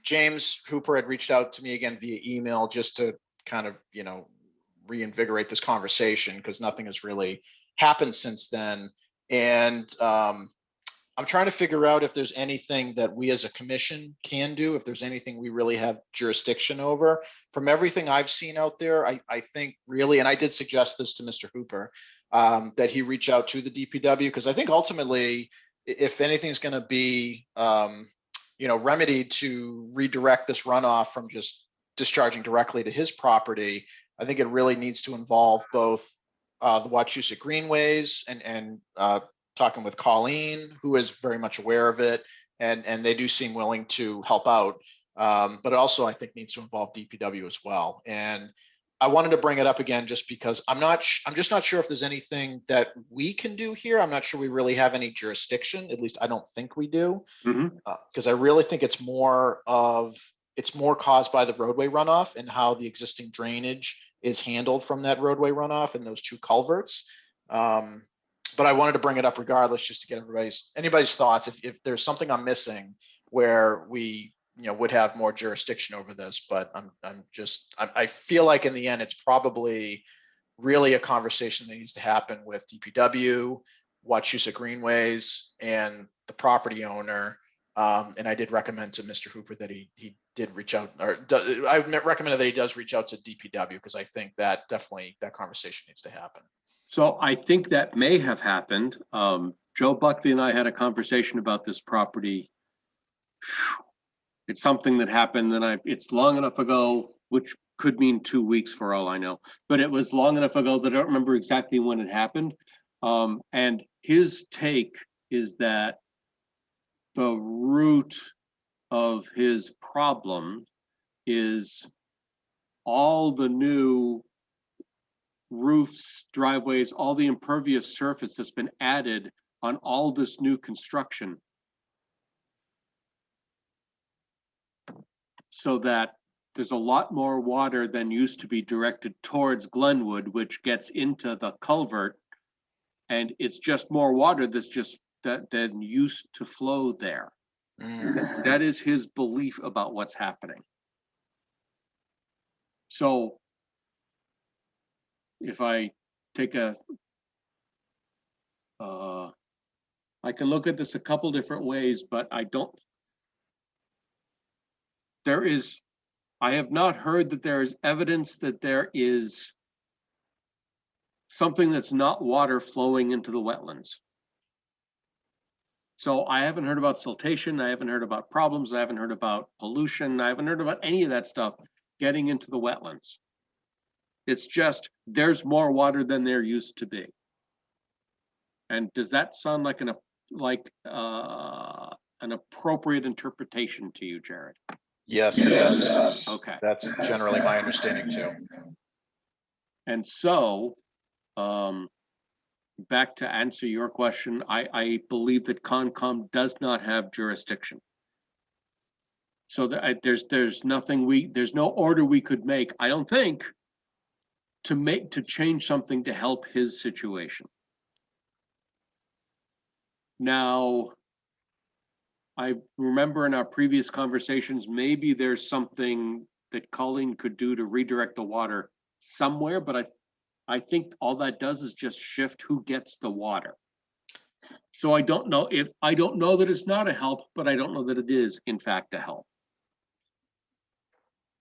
James Hooper had reached out to me again via email just to kind of, reinvigorate this conversation because nothing has really happened since then. And I'm trying to figure out if there's anything that we as a commission can do, if there's anything we really have jurisdiction over. From everything I've seen out there, I think really, and I did suggest this to Mr. Hooper, that he reach out to the DPW, because I think ultimately, if anything's going to be, remedied to redirect this runoff from just discharging directly to his property, I think it really needs to involve both the Wachusett Greenways and talking with Colleen, who is very much aware of it, and they do seem willing to help out. But it also, I think, needs to involve DPW as well. And I wanted to bring it up again just because I'm just not sure if there's anything that we can do here. I'm not sure we really have any jurisdiction. At least I don't think we do. Mhm. Because I really think it's more caused by the roadway runoff and how the existing drainage is handled from that roadway runoff and those 2 culverts. But I wanted to bring it up regardless, just to get anybody's thoughts. If there's something I'm missing where we, would have more jurisdiction over this, but I feel like in the end, it's probably really a conversation that needs to happen with DPW, Wachusett Greenways, and the property owner. And I did recommend to Mr. Hooper that he did reach out, I recommended that he does reach out to DPW, because I think that definitely that conversation needs to happen. So I think that may have happened. Joe Buckley and I had a conversation about this property. It's something that happened, and it's long enough ago, which could mean 2 weeks for all I know, but it was long enough ago that I don't remember exactly when it happened. And his take is that the root of his problem is all the new roofs, driveways, all the impervious surface that's been added on all this new construction. So that there's a lot more water than used to be directed towards Glenwood, which gets into the culvert. And it's just more water that's just than used to flow there. That is his belief about what's happening. So if I take I can look at this a couple different ways, but I have not heard that there is evidence that there is something that's not water flowing into the wetlands. So I haven't heard about siltation. I haven't heard about problems. I haven't heard about pollution. I haven't heard about any of that stuff getting into the wetlands. It's just, there's more water than there used to be. And does that sound like an appropriate interpretation to you, Jared? Yes, it does. Okay. That's generally my understanding too. And so, back to answer your question, I believe that Concom does not have jurisdiction. So there's nothing there's no order we could make, I don't think, to change something to help his situation. Now, I remember in our previous conversations, maybe there's something that Colleen could do to redirect the water somewhere, but I think all that does is just shift who gets the water. So I don't know that it's not a help, but I don't know that it is in fact a help.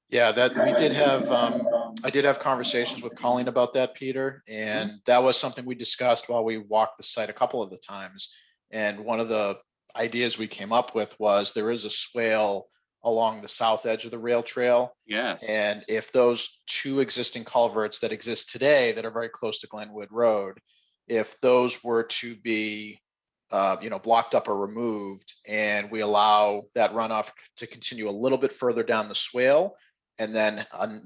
Yeah, I did have conversations with Colleen about that, Peter, and that was something we discussed while we walked the site a couple of the times. And one of the ideas we came up with was there is a swale along the south edge of the rail trail. Yes. And if those 2 existing culverts that exist today that are very close to Glenwood Road, if those were to be blocked up or removed, and we allow that runoff to continue a little bit further down the swale, and then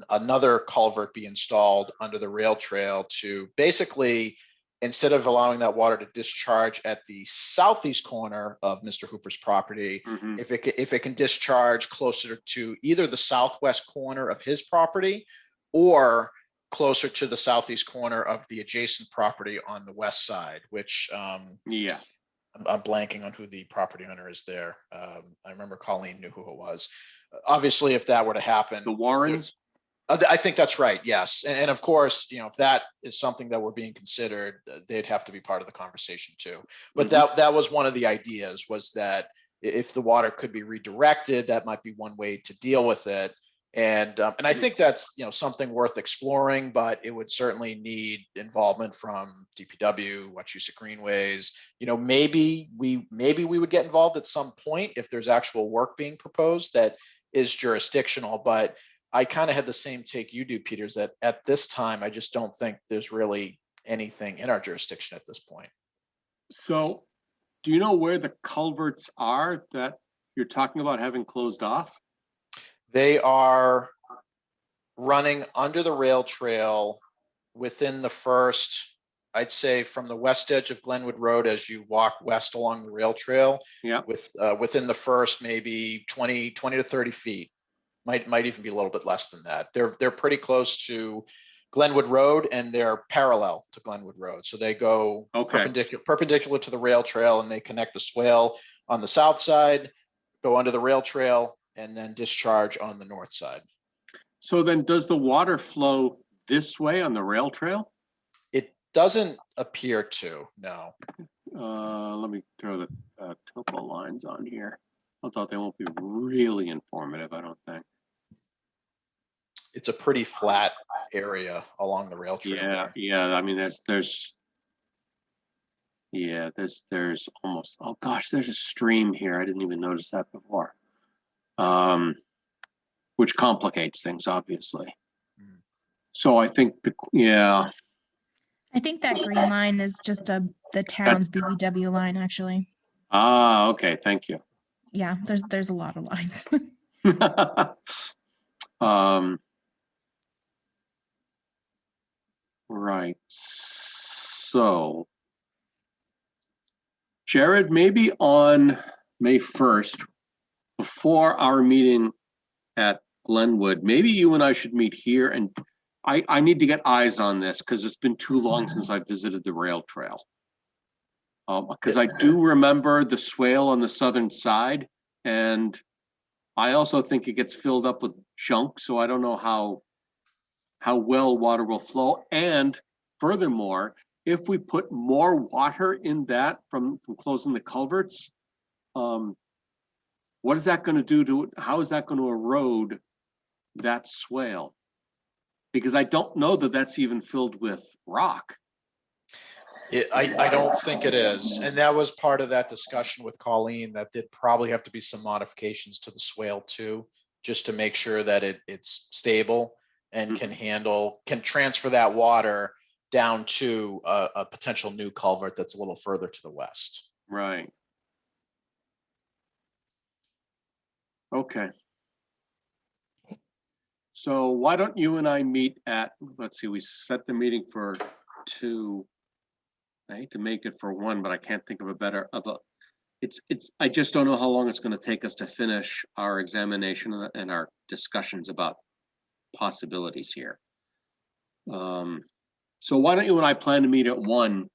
another culvert be installed under the rail trail to basically, instead of allowing that water to discharge at the southeast corner of Mr. Hooper's property, if it can discharge closer to either the southwest corner of his property or closer to the southeast corner of the adjacent property on the west side, which yeah, I'm blanking on who the property owner is there. I remember Colleen knew who it was. Obviously, if that were to happen, the Warrens. I think that's right. Yes. And of course, if that is something that we're being considered, they'd have to be part of the conversation too. But that was one of the ideas, was that if the water could be redirected, that might be one way to deal with it. And I think that's, something worth exploring, but it would certainly need involvement from DPW, Wachusett Greenways. Maybe we would get involved at some point if there's actual work being proposed that is jurisdictional. But I kind of had the same take you do, Peter, is that at this time, I just don't think there's really anything in our jurisdiction at this point. So do you know where the culverts are that you're talking about having closed off? They are running under the rail trail within the first, I'd say from the west edge of Glenwood Road as you walk west along the rail trail. Yeah. Within the first maybe 20 to 30 feet. Might even be a little bit less than that. They're pretty close to Glenwood Road and they're parallel to Glenwood Road. So they go perpendicular to the rail trail and they connect the swale on the south side, go under the rail trail, and then discharge on the north side. So then does the water flow this way on the rail trail? It doesn't appear to, no. Let me throw the topo lines on here. Although they won't be really informative, I don't think. It's a pretty flat area along the rail trail. Yeah. I mean, there's almost, oh gosh, there's a stream here. I didn't even notice that before. Which complicates things, obviously. So I think I think that green line is just the town's BBW line, actually. Ah, okay, thank you. Yeah, there's a lot of lines. Right. So, Jared, maybe on May 1st, before our meeting at Glenwood, maybe you and I should meet here, and I need to get eyes on this because it's been too long since I visited the rail trail. Because I do remember the swale on the southern side, and I also think it gets filled up with junk, so I don't know how well water will flow. And furthermore, if we put more water in that from closing the culverts, what is that going to do to it? How is that going to erode that swale? Because I don't know that that's even filled with rock. I don't think it is. And that was part of that discussion with Colleen, that there'd probably have to be some modifications to the swale too, just to make sure that it's stable and can transfer that water down to a potential new culvert that's a little further to the west. Right. Okay. So why don't you and I meet at, let's see, we set the meeting for 2. I hate to make it for 1, but I can't think of a better I just don't know how long it's going to take us to finish our examination and our discussions about possibilities here. So why don't you and I plan to meet at 1?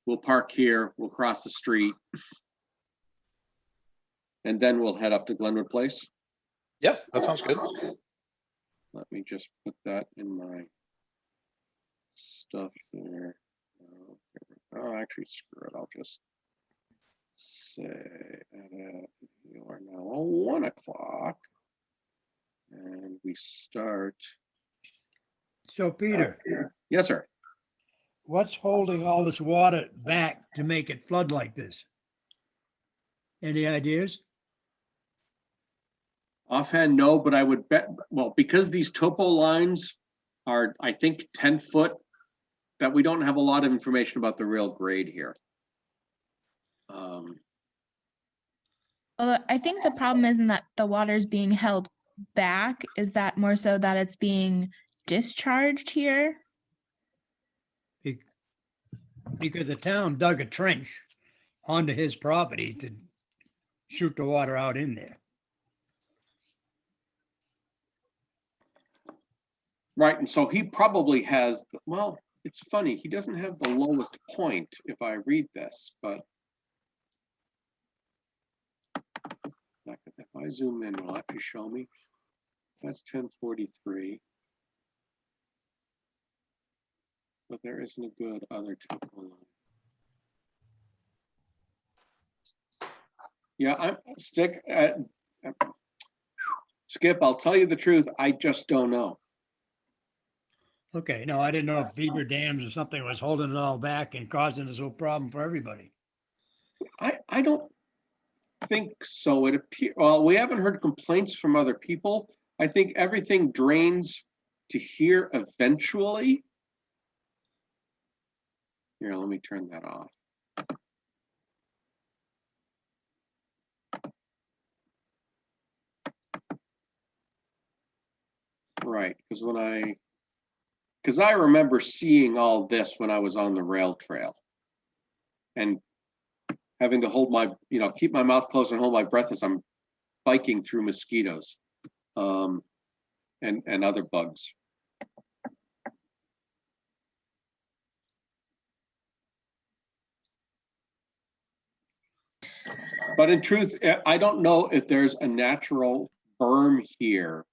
We'll park here, we'll cross the street, and then we'll head up to Glenwood Place. Yeah, that sounds good. Let me just put that in my stuff there. Oh, actually, screw it. I'll just say you are now 1 o'clock, and we start. So Peter, Yes, sir. what's holding all this water back to make it flood like this? Any ideas? Offhand, no, but I would bet, well, because these topo lines are, I think, 10 foot, that we don't have a lot of information about the real grade here. I think the problem isn't that the water's being held back. Is that more so that it's being discharged here? Because the town dug a trench onto his property to shoot the water out in there. Right, and so he probably has, well, it's funny, he doesn't have the lowest point if I read this, but if I zoom in, will actually show me. That's 1043. But there isn't a good other topo line. Yeah, Skip, I'll tell you the truth, I just don't know. Okay, no, I didn't know if beaver dams or something was holding it all back and causing this whole problem for everybody. I don't think so. It appears, well, we haven't heard complaints from other people. I think everything drains to here eventually. Here, let me turn that off. Right, because I remember seeing all this when I was on the rail trail. And having to hold my, keep my mouth closed and hold my breath as I'm biking through mosquitoes and other bugs. But in truth, I don't know if there's a natural berm here,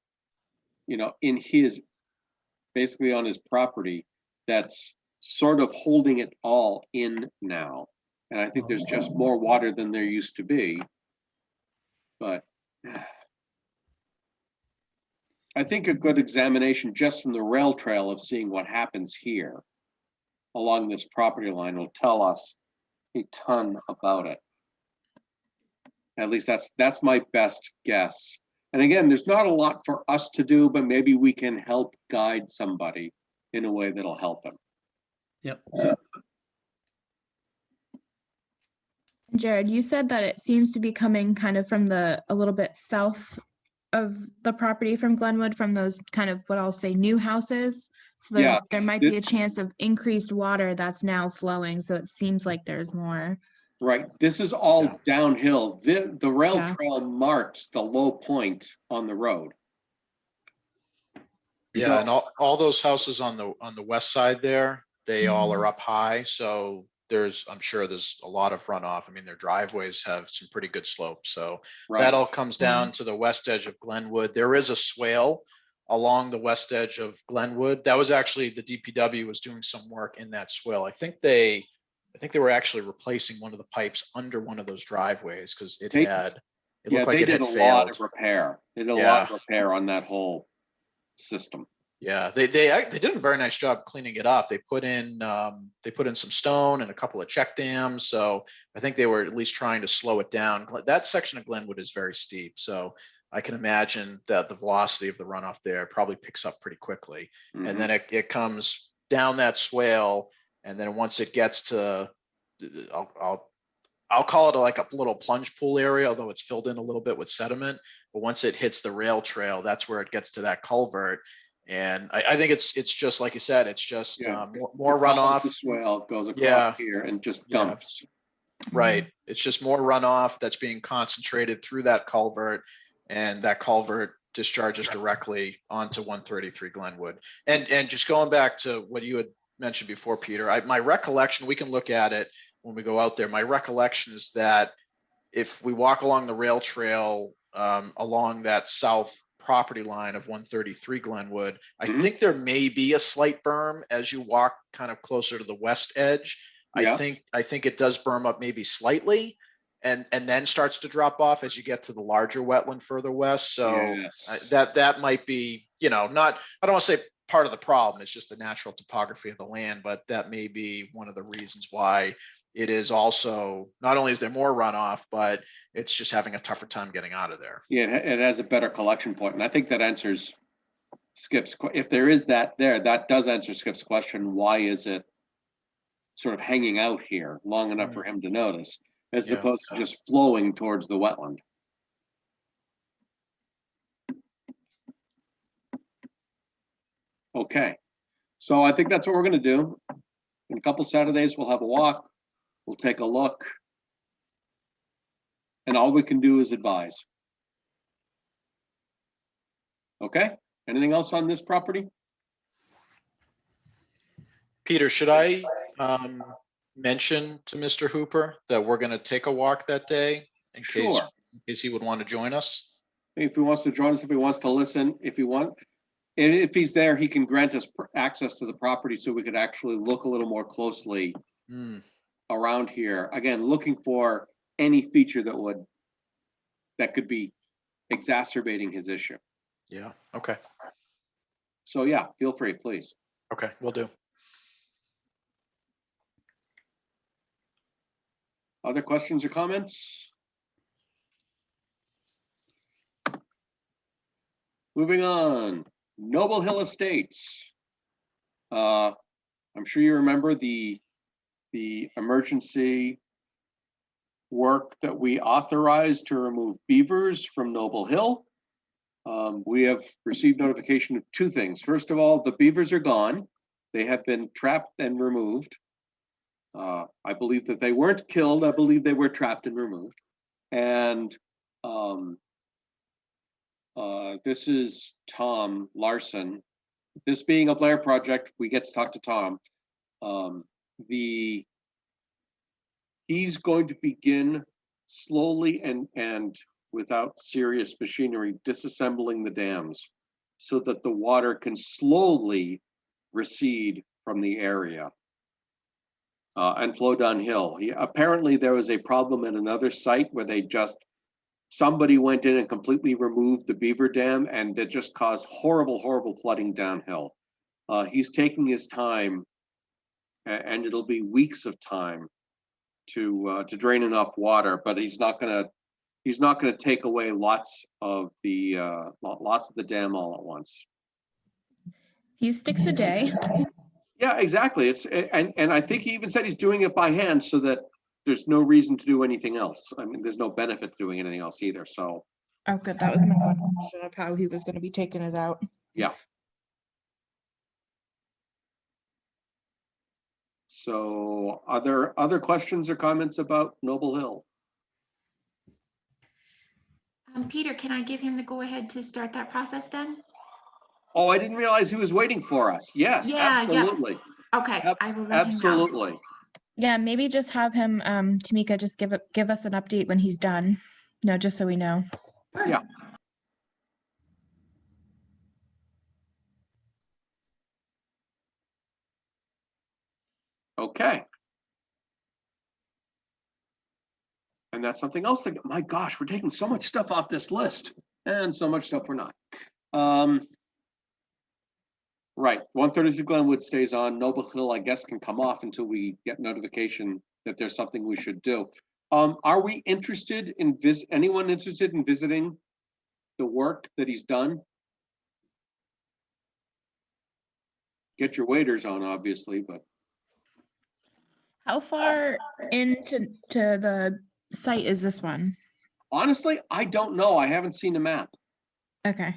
basically on his property, that's sort of holding it all in now. And I think there's just more water than there used to be. But I think a good examination just from the rail trail of seeing what happens here along this property line will tell us a ton about it. At least that's my best guess. And again, there's not a lot for us to do, but maybe we can help guide somebody in a way that'll help them. Yep. Jared, you said that it seems to be coming kind of from a little bit south of the property from Glenwood, from those kind of what I'll say new houses. So there might be a chance of increased water that's now flowing. So it seems like there's more. Right. This is all downhill. The rail trail marks the low point on the road. Yeah, So, and all those houses on the west side there, they all are up high. So I'm sure there's a lot of runoff. I mean, their driveways have some pretty good slopes. So that all comes down to the west edge of Glenwood. There is a swale along the west edge of Glenwood. That was actually the DPW was doing some work in that swale. I think they were actually replacing one of the pipes under one of those driveways because it looked like it had failed. A lot of repair. They did a lot of repair on that whole system. Yeah, they did a very nice job cleaning it up. They put in some stone and a couple of check dams. So I think they were at least trying to slow it down. That section of Glenwood is very steep. So I can imagine that the velocity of the runoff there probably picks up pretty quickly. And then it comes down that swale. And then once it gets to, I'll call it like a little plunge pool area, although it's filled in a little bit with sediment. But once it hits the rail trail, that's where it gets to that culvert. And I think it's just like you said, it's just more runoff. The swale goes across here and just dumps. Right. It's just more runoff that's being concentrated through that culvert, and that culvert discharges directly onto 133 Glenwood. And just going back to what you had mentioned before, Peter, my recollection, we can look at it when we go out there. My recollection is that if we walk along the rail trail along that south property line of 133 Glenwood, I think there may be a slight berm as you walk kind of closer to the west edge. I think it does berm up maybe slightly and then starts to drop off as you get to the larger wetland further west. So that might be, not, I don't want to say part of the problem. It's just the natural topography of the land, but that may be one of the reasons why it is also, not only is there more runoff, but it's just having a tougher time getting out of there. Yeah, it has a better collection point. And I think that answers Skip's, if there is that there, that does answer Skip's question. Why is it sort of hanging out here long enough for him to notice, as opposed to just flowing towards the wetland? Okay, so I think that's what we're going to do. In a couple Saturdays, we'll have a walk. We'll take a look. And all we can do is advise. Okay, anything else on this property? Peter, should I mention to Mr. Hooper that we're going to take a walk that day in case he would want to join us? If he wants to join us, if he wants to listen, if he's there, he can grant us access to the property so we could actually look a little more closely around here. Again, looking for any feature that could be exacerbating his issue. Yeah, okay. So yeah, feel free, please. Okay, will do. Other questions or comments? Moving on, Noble Hill Estates. I'm sure you remember the emergency work that we authorized to remove beavers from Noble Hill. We have received notification of two things. First of all, the beavers are gone. They have been trapped and removed. I believe that they weren't killed. I believe they were trapped and removed. And this is Tom Larson. This being a Blair project, we get to talk to Tom. He's going to begin slowly and without serious machinery disassembling the dams so that the water can slowly recede from the area and flow downhill. Apparently there was a problem at another site where somebody went in and completely removed the beaver dam, and it just caused horrible flooding downhill. He's taking his time, and it'll be weeks of time to drain enough water, but he's not gonna take away lots of the dam all at once. Few sticks a day. Yeah, exactly. And I think he even said he's doing it by hand so that there's no reason to do anything else. I mean, there's no benefit to doing anything else either. So Oh, good. That was my question of how he was going to be taking it out. yeah. So are there other questions or comments about Noble Hill? Peter, can I give him the go-ahead to start that process then? Oh, I didn't realize he was waiting for us. Yes, Yeah, yeah. absolutely. Okay, I will let him know. Absolutely. Yeah, maybe just have him, Tamika, just give us an update when he's done. No, just so we know. Yeah. Okay. And that's something else that, my gosh, we're taking so much stuff off this list and so much stuff we're not. Right, 133 Glenwood stays on. Noble Hill, I guess, can come off until we get notification that there's something we should do. Are we interested in anyone interested in visiting the work that he's done? Get your waders on, obviously, but How far into the site is this one? honestly, I don't know. I haven't seen a map. Okay.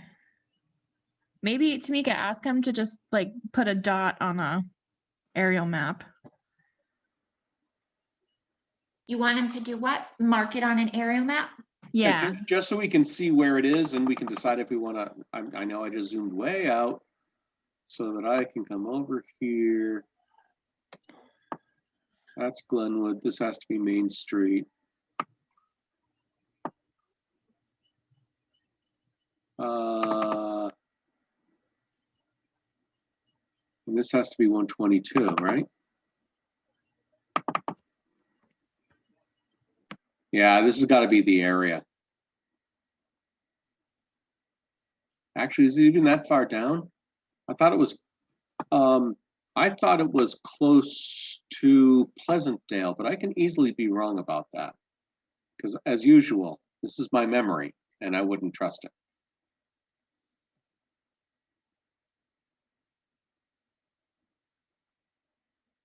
Maybe Tamika, ask him to just like put a dot on a aerial map. You want him to do what? Mark it on an aerial map? Yeah. Just so we can see where it is and we can decide if we want to. I know I just zoomed way out so that I can come over here. That's Glenwood. This has to be Main Street. And this has to be 122, right? Yeah, this has got to be the area. Actually, is it even that far down? I thought it was close to Pleasantdale, but I can easily be wrong about that. Because as usual, this is my memory and I wouldn't trust it.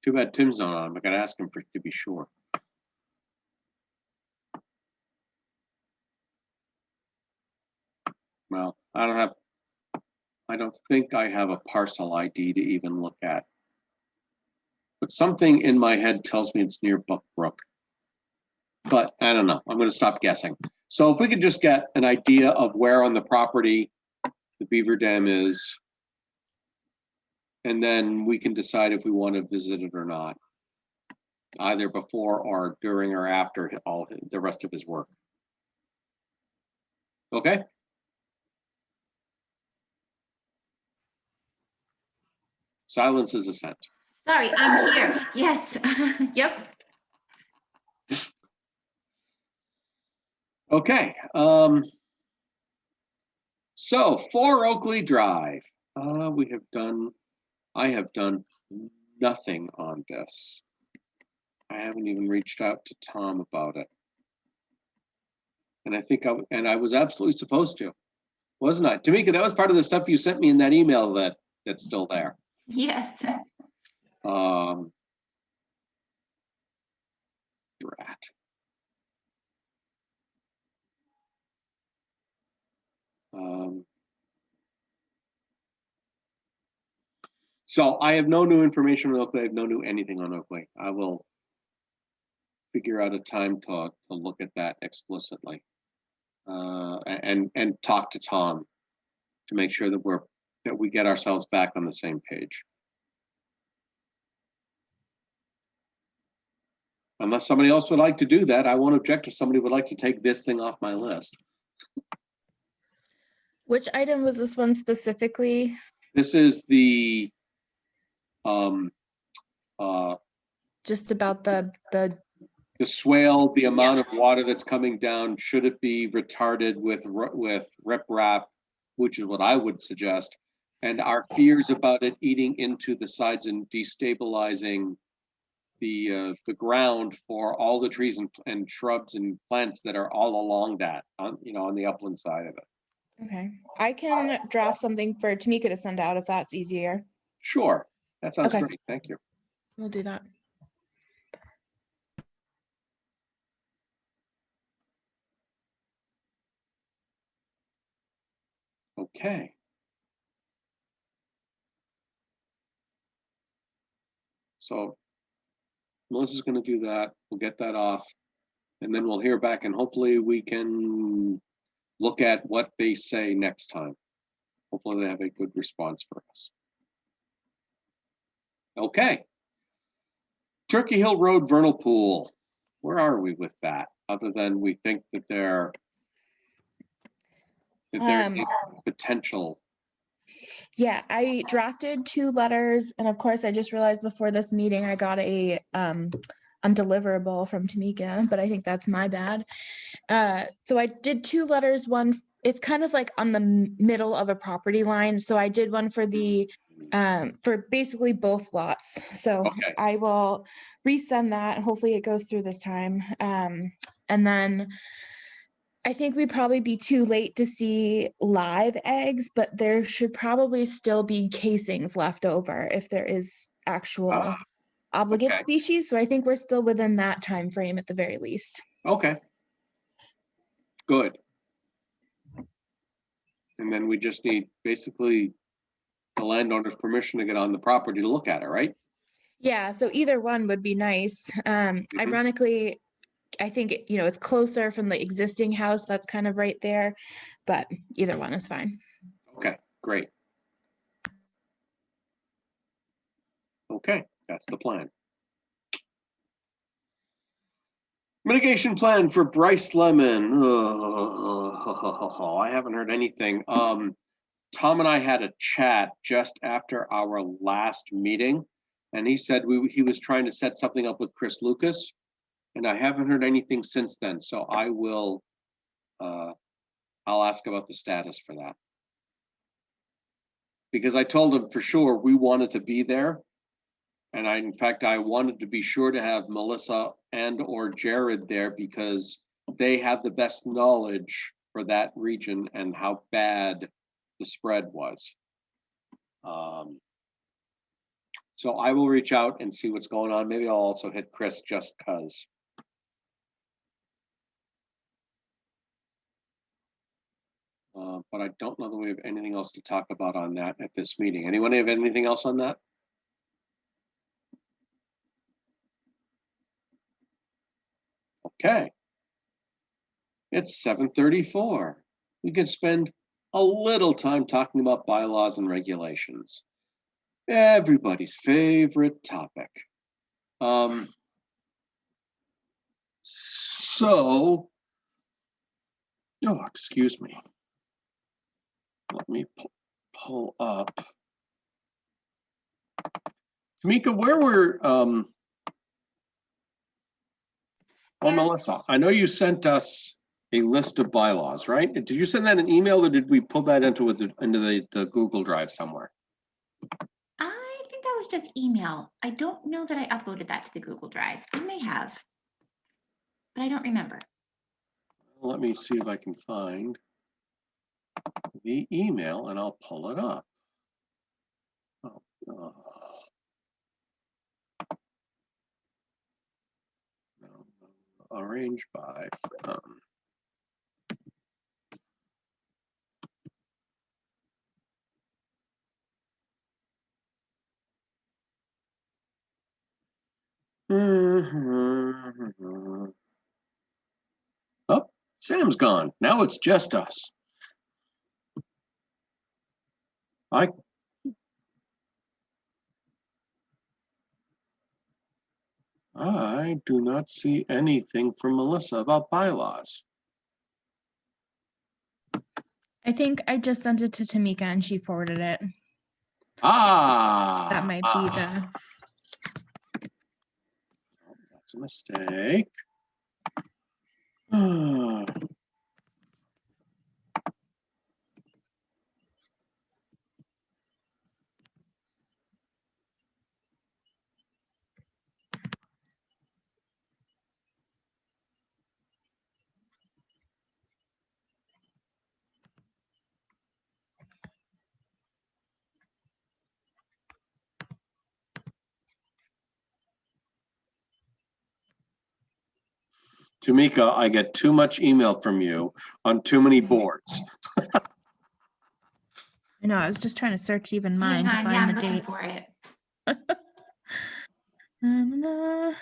Too bad Tim's not on. I gotta ask him to be sure. Well, I don't think I have a parcel ID to even look at. But something in my head tells me it's near Buck Brook. But I don't know. I'm going to stop guessing. So if we could just get an idea of where on the property the beaver dam is, and then we can decide if we want to visit it or not, either before or during or after all the rest of his work. Okay? Silence is assent. Sorry, I'm here. Yes. Yep. Okay. So 4 Oakley Drive. I have done nothing on this. I haven't even reached out to Tom about it. And I think I was absolutely supposed to, wasn't I? Tamika, that was part of the stuff you sent me in that email that's still there. Yes. Drat. So I have no new information on Oakley. I have no new anything on Oakley. I will figure out a time to look at that explicitly. And talk to Tom to make sure that we get ourselves back on the same page. Unless somebody else would like to do that, I won't object if somebody would like to take this thing off my list. Which item was this one specifically? This is the Just about the swale, the amount of water that's coming down, should it be retarded with riprap, which is what I would suggest, and our fears about it eating into the sides and destabilizing the ground for all the trees and shrubs and plants that are all along that, on the upland side of it. Okay, I can draft something for Tamika to send out if that's easier. Sure, that sounds Okay. great. Thank you. We'll do that. Okay. So Melissa's going to do that. We'll get that off, and then we'll hear back, and hopefully we can look at what they say next time. Hopefully they have a good response for us. Okay. Turkey Hill Road Vernal Pool. Where are we with that? Other than we think that there's a potential. Yeah, I drafted 2 letters, and of course, I just realized before this meeting I got a undeliverable from Tamika, but I think that's my bad. So I did 2 letters. One, it's kind of like on the middle of a property line, so I did one for the for basically both lots. So Okay. I will resend that. Hopefully, it goes through this time, and then. I think we'd probably be too late to see live eggs, but there should probably still be casings left over if there is actual obligate okay. species. So I think we're still within that time frame at the very least. Okay. Good. And then we just need basically the landowner's permission to get on the property to look at it, right? Yeah, so either one would be nice. Ironically, I think, it's closer from the existing house. That's kind of right there, but either one is fine. Okay, great. Okay, that's the plan. Mitigation plan for Brice Lemon. I haven't heard anything. Tom and I had a chat just after our last meeting, and he said he was trying to set something up with Chris Lucas, and I haven't heard anything since then. So I will, I'll ask about the status for that. Because I told him for sure we wanted to be there. And in fact, I wanted to be sure to have Melissa and or Jared there because they have the best knowledge for that region and how bad the spread was. So I will reach out and see what's going on. Maybe I'll also hit Chris just because. But I don't know that we have anything else to talk about on that at this meeting. Anyone have anything else on that? Okay. It's 7:34. We can spend a little time talking about bylaws and regulations. Everybody's favorite topic. Excuse me. Let me pull up. Tamika, where were, Melissa, I know you sent us a list of bylaws, right? Did you send that an email or did we pull that into the Google Drive somewhere? I think that was just email. I don't know that I uploaded that to the Google Drive. I may have, but I don't remember. Let me see if I can find the email and I'll pull it up. Oh, arranged by Sam's gone. Now it's just us. I do not see anything from Melissa about bylaws. I think I just sent it to Tamika and she forwarded it. Ah, That might be the, that's a mistake. Ah. Tamika, I get too much email from you on too many boards. I know, I was just trying to search even mine Hang to on, yeah, find I'm the looking date. for it. Na-na-na.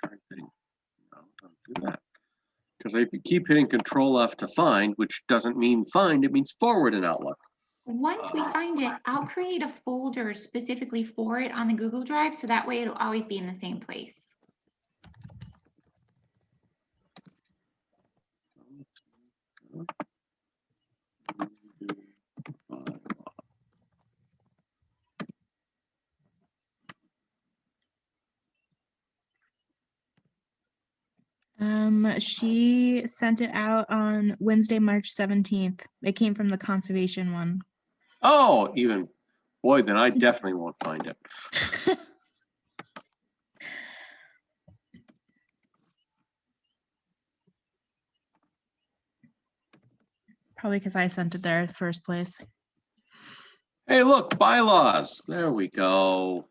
Darn thing. No, don't do that. Because I keep hitting Control F to find, which doesn't mean find, it means forward in Outlook. Once we find it, I'll create a folder specifically for it on the Google Drive, so that way it'll always be in the same place. She sent it out on Wednesday, March 17th. It came from the conservation one. Oh, even, boy, then I definitely won't find it. Probably because I sent it there in the first place. Hey, look, bylaws. There we go.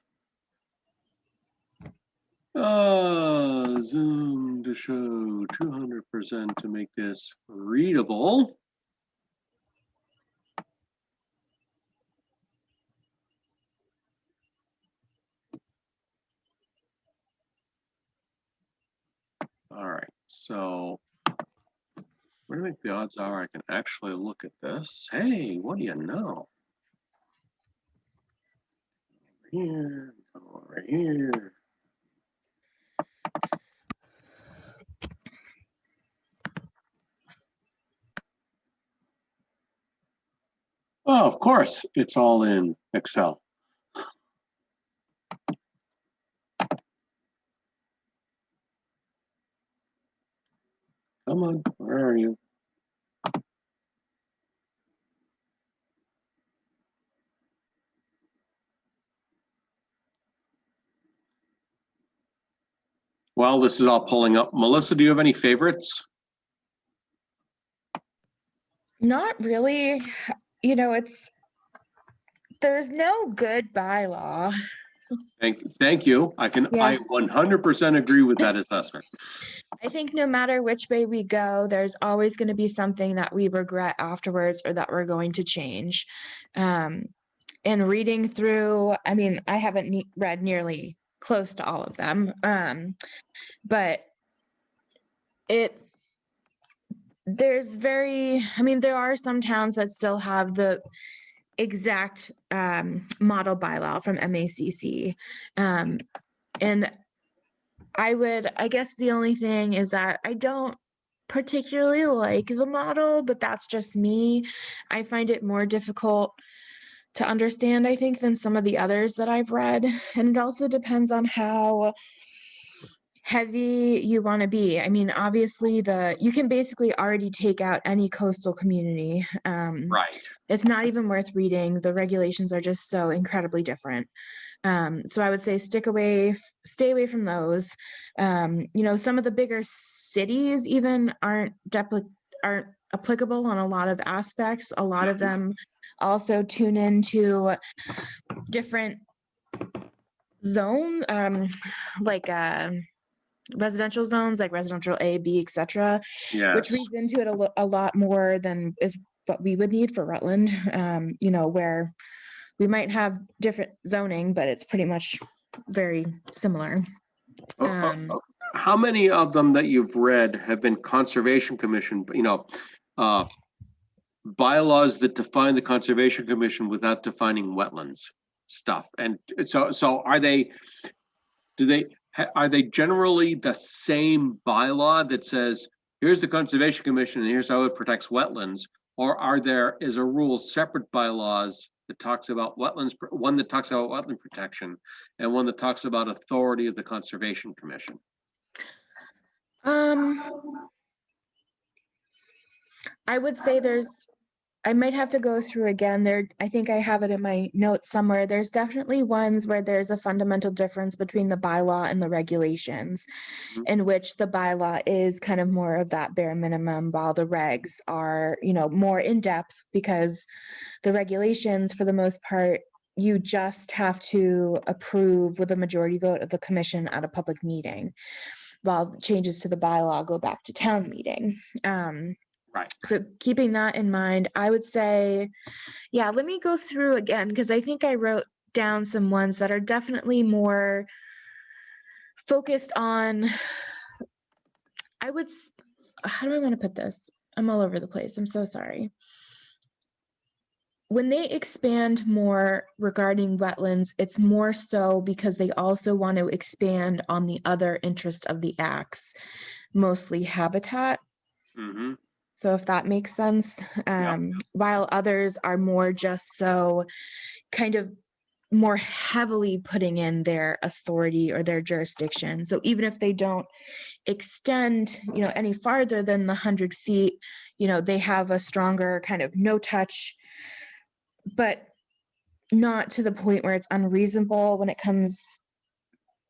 Zoom to show 200% to make this readable. All right, so what do you think the odds are I can actually look at this? Hey, what do you know? Here, over here. Oh, of course, it's all in Excel. Come on, where are you? Well, this is all pulling up. Melissa, do you have any favorites? Not really. You know, there's no good bylaw. Thank you. I Yeah. 100% agree with that assessment. I think no matter which way we go, there's always going to be something that we regret afterwards or that we're going to change. And reading through, I mean, I haven't read nearly close to all of them, but there are some towns that still have the exact model bylaw from MACC. And I guess the only thing is that I don't particularly like the model, but that's just me. I find it more difficult to understand, I think, than some of the others that I've read. And it also depends on how heavy you want to be. I mean, obviously you can basically already take out any coastal community. Right. It's not even worth reading. The regulations are just so incredibly different. So I would say stay away from those. Some of the bigger cities even aren't applicable on a lot of aspects. A lot of them also tune into different zones, like residential zones, like residential A, B, etc., which Yes. reads into it a lot more than is what we would need for Rutland. Where We might have different zoning, but it's pretty much very similar. How many of them that you've read have been Conservation Commission, bylaws that define the Conservation Commission without defining wetlands stuff? And so are they generally the same bylaw that says, here's the Conservation Commission and here's how it protects wetlands? Or is a rule separate bylaws that talks about wetlands, one that talks about wetland protection and one that talks about authority of the Conservation Commission? I would say I might have to go through again there. I think I have it in my notes somewhere. There's definitely ones where there's a fundamental difference between the bylaw and the regulations, in which the bylaw is kind of more of that bare minimum, while the regs are, more in depth, because the regulations, for the most part, you just have to approve with a majority vote of the commission at a public meeting, while changes to the bylaw go back to town meeting. Right. So keeping that in mind, I would say, yeah, let me go through again, because I think I wrote down some ones that are definitely more focused on, how do I want to put this? I'm all over the place. I'm so sorry. When they expand more regarding wetlands, it's more so because they also want to expand on the other interest of the acts, mostly habitat. Mm-hmm. So if that makes sense, while others are more just so kind of more heavily putting in their authority or their jurisdiction. So even if they don't extend, any farther than the 100 feet, they have a stronger kind of no touch, but not to the point where it's unreasonable when it comes,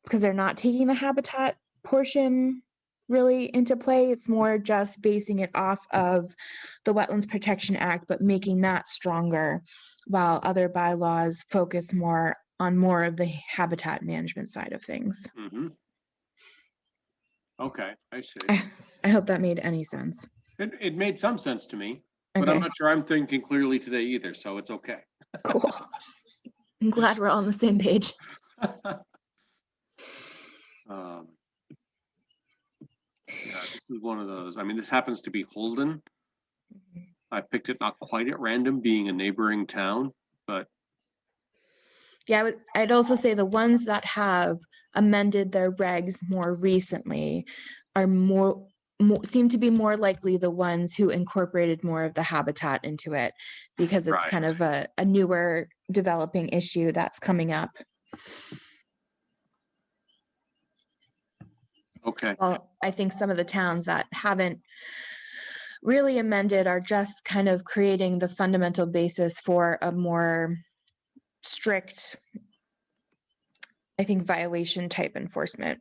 because they're not taking the habitat portion really into play. It's more just basing it off of the Wetlands Protection Act, but making that stronger, while other bylaws focus more on more of the habitat management side of things. Mm-hmm. Okay, I see. I hope that made any sense. It made some sense to me, but Okay. I'm not sure I'm thinking clearly today either, so it's okay. Cool. I'm glad we're all on the same page. Yeah, this is one of those. I mean, this happens to be Holden. I picked it not quite at random, being a neighboring town, but Yeah, I'd also say the ones that have amended their regs more recently are more seem to be more likely the ones who incorporated more of the habitat into it, because it's kind of a newer developing issue that's coming up. Okay. Well, I think some of the towns that haven't really amended are just kind of creating the fundamental basis for a more strict, I think, violation type enforcement,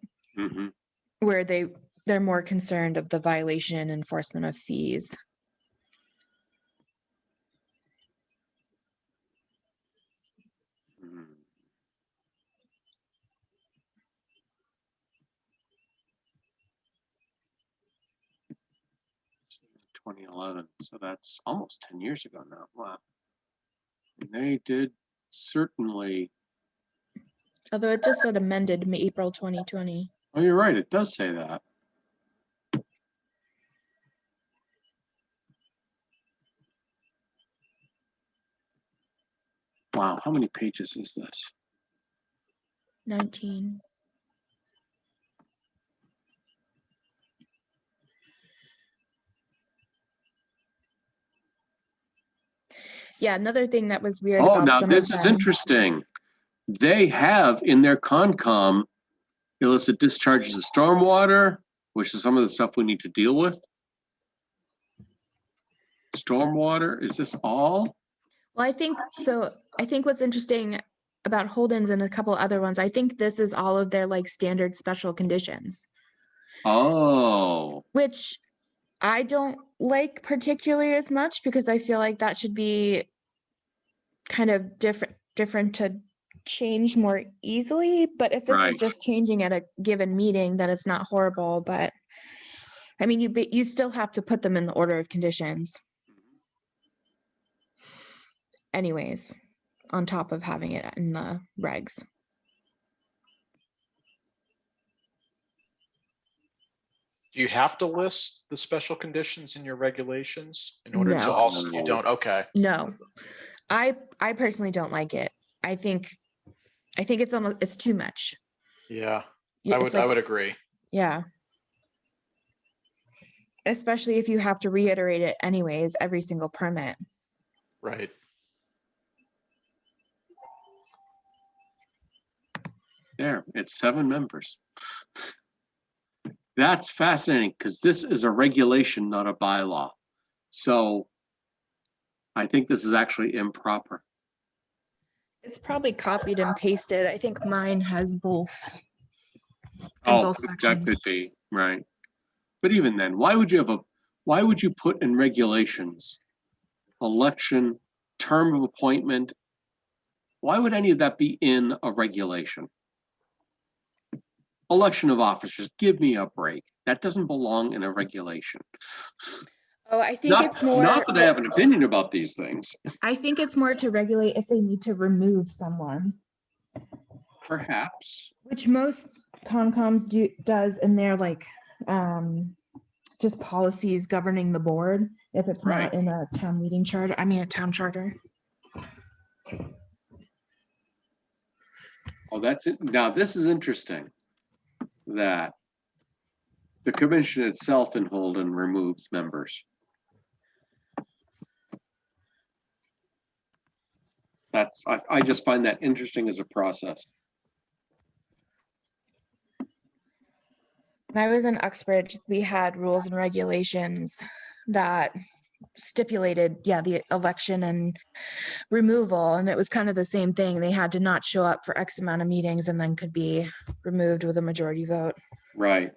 where they're more concerned of the violation and enforcement of fees. Mm-hmm. 2011, so that's almost 10 years ago now. Wow. And they did certainly. Although it just said amended April 2020. Oh, you're right. It does say that. Wow, how many pages is this? 19. Yeah, another thing that was weird Oh, about now some this of is them. interesting. They have in their Concom illicit discharges of stormwater, which is some of the stuff we need to deal with. Stormwater, is this all? Well, I think so. I think what's interesting about Holden's and a couple other ones, I think this is all of their like standard special conditions. Oh. Which I don't like particularly as much, because I feel like that should be kind of different to change more easily. But if this is just changing at a given meeting, then it's not horrible. But I mean, you still have to put them in the order of conditions. Anyways, on top of having it in the regs. Do you have to list the special conditions in your regulations in order to No. also, you don't, okay. No, I personally don't like it. I think it's almost, it's too much. Yeah, Yeah, I it's would like- agree. Yeah. Especially if you have to reiterate it anyways, every single permit. Right. There, it's 7 members. That's fascinating because this is a regulation, not a bylaw. So I think this is actually improper. It's probably copied and pasted. I think mine has both. In Oh, both that sections. could be, right. But even then, why would you put in regulations, election, term of appointment? Why would any of that be in a regulation? Election of officers, give me a break. That doesn't belong in a regulation. Oh, I think it's more. Not that I have an opinion about these things. I think it's more to regulate if they need to remove someone, Perhaps. which most Concom's does in their like just policies governing the board if it's Right. not in a town meeting charter. I mean a town charter. Oh, that's it. Now, this is interesting that the commission itself in Holden removes members. I just find that interesting as a process. When I was in Uxbridge, we had rules and regulations that stipulated, yeah, the election and removal, and it was kind of the same thing. They had to not show up for X amount of meetings and then could be removed with a majority vote. Right.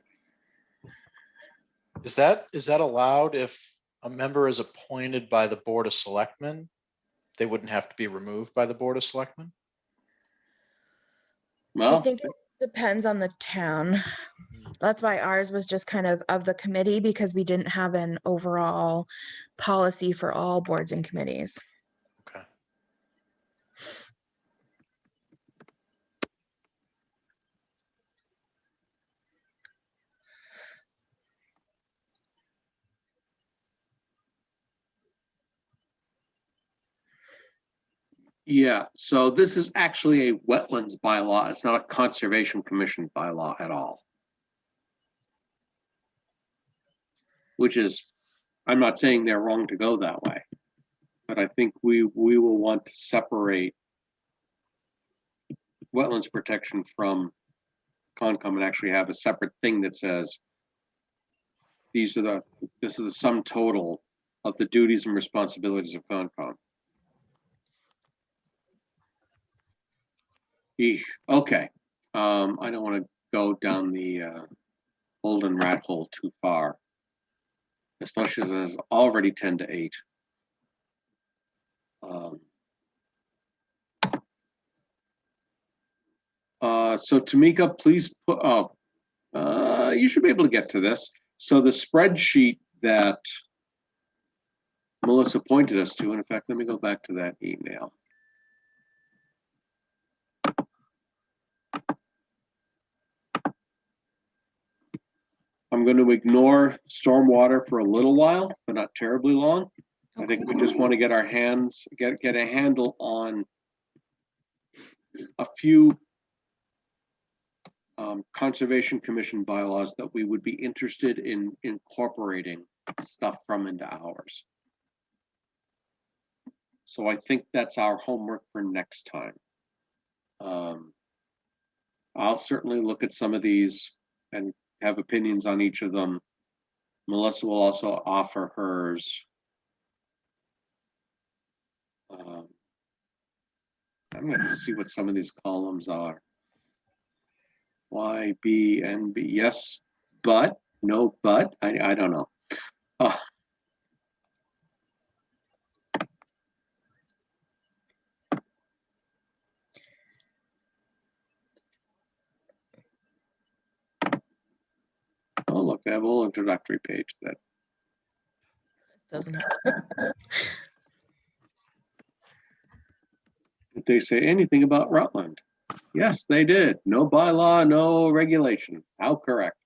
Is that allowed if a member is appointed by the Board of Selectmen? They wouldn't have to be removed by the Board of Selectmen? I Well, think it depends on the town. That's why ours was just kind of the committee, because we didn't have an overall policy for all boards and committees. Okay. yeah, so this is actually a wetlands bylaw. It's not a conservation commission bylaw at all. Which is, I'm not saying they're wrong to go that way, but I think we will want to separate wetlands protection from Concom and actually have a separate thing that says this is the sum total of the duties and responsibilities of Concom. Okay, I don't want to go down the Holden rat hole too far, especially as it's already 10 to 8. So Tamika, please put, you should be able to get to this. So the spreadsheet that Melissa pointed us to, and in fact, let me go back to that email. I'm going to ignore stormwater for a little while, but not terribly long. I think we just want to get our hands, get a handle on a few Conservation Commission bylaws that we would be interested in incorporating stuff from into ours. So I think that's our homework for next time. I'll certainly look at some of these and have opinions on each of them. Melissa will also offer hers. I'm going to see what some of these columns are. Y, B, and B. Yes, but, no, but, I don't know. Oh, look, they have a whole introductory page that Doesn't have. Did they say anything about Rutland? Yes, they did. No bylaw, no regulation. How correct.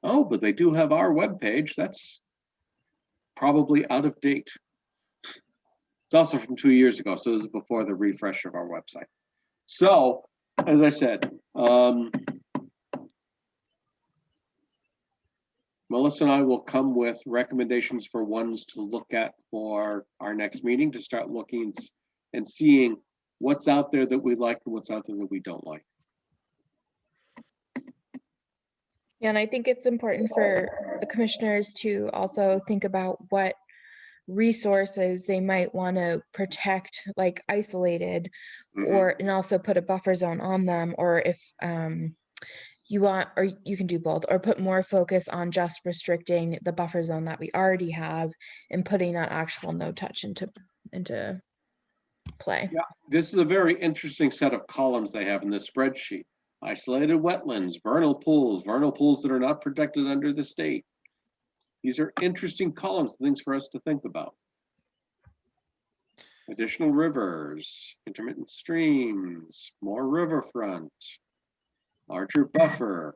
Oh, but they do have our webpage. That's probably out of date. It's also from 2 years ago, so this is before the refresh of our website. So, as I said, Melissa and I will come with recommendations for ones to look at for our next meeting, to start looking and seeing what's out there that we like and what's out there that we don't like. Yeah, and I think it's important for the commissioners to also think about what resources they might want to protect, like isolated, or and also put a buffer zone on them, or if you want, or you can do both, or put more focus on just restricting the buffer zone that we already have and putting that actual no touch into play. Yeah, this is a very interesting set of columns they have in the spreadsheet. Isolated wetlands, vernal pools that are not protected under the state. These are interesting columns, things for us to think about. Additional rivers, intermittent streams, more riverfront, larger buffer.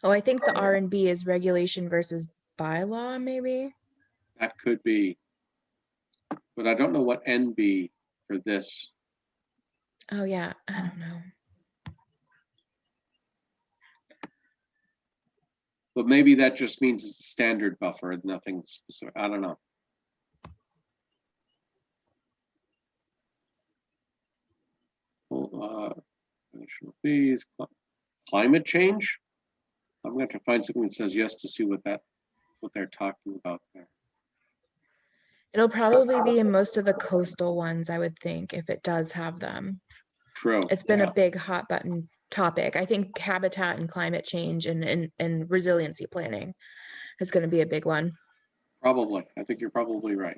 Oh, I think the R&B is regulation versus bylaw, maybe. That could be, but I don't know what NB for this. Oh yeah, I don't know. But maybe that just means it's a standard buffer, nothing specific. I don't know. Well, additional fees, climate change. I'm going to have to find something that says yes to see what they're talking about there. It'll probably be in most of the coastal ones, I would think, if it does have them. True. It's been a big hot button topic. I think habitat and climate change and resiliency planning is going to be a big one. Probably. I think you're probably right.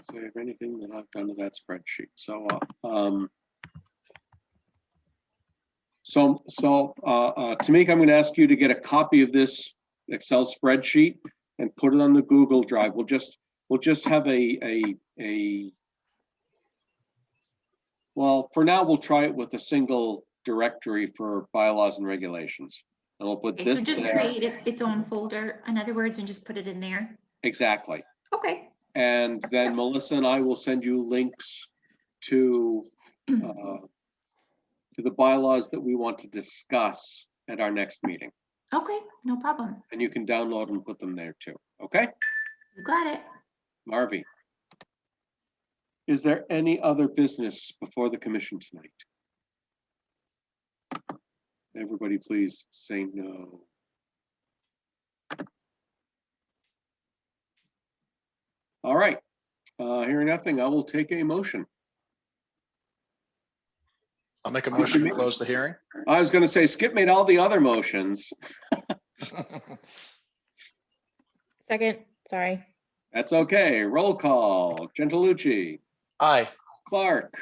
So if anything that I've done to that spreadsheet. So Tamika, I'm going to ask you to get a copy of this Excel spreadsheet and put it on the Google Drive. We'll just have well, for now, we'll try it with a single directory for bylaws and regulations. And we'll put Okay, this so just there. create its own folder, in other words, and just put it in there. Exactly. Okay. And then Melissa and I will send you links to the bylaws that we want to discuss at our next meeting. Okay, no problem. And you can download and put them there too. Okay? You got it. Marvy, is there any other business before the commission tonight? Everybody please say no. All right, hearing nothing, I will take a motion. I'll make a motion to close the hearing. I was going to say Skip made all the other motions. Second, sorry. That's okay. Roll call. Gentilucci. Aye. Clark.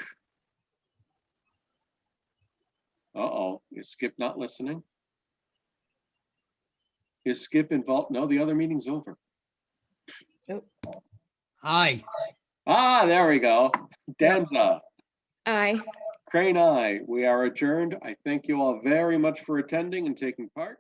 Uh-oh, is Skip not listening? Is Skip involved? No, the other meeting's over. Oh. Aye. Ah, there we go. Danza. Aye. Crane, aye. We are adjourned. I thank you all very much for attending and taking part.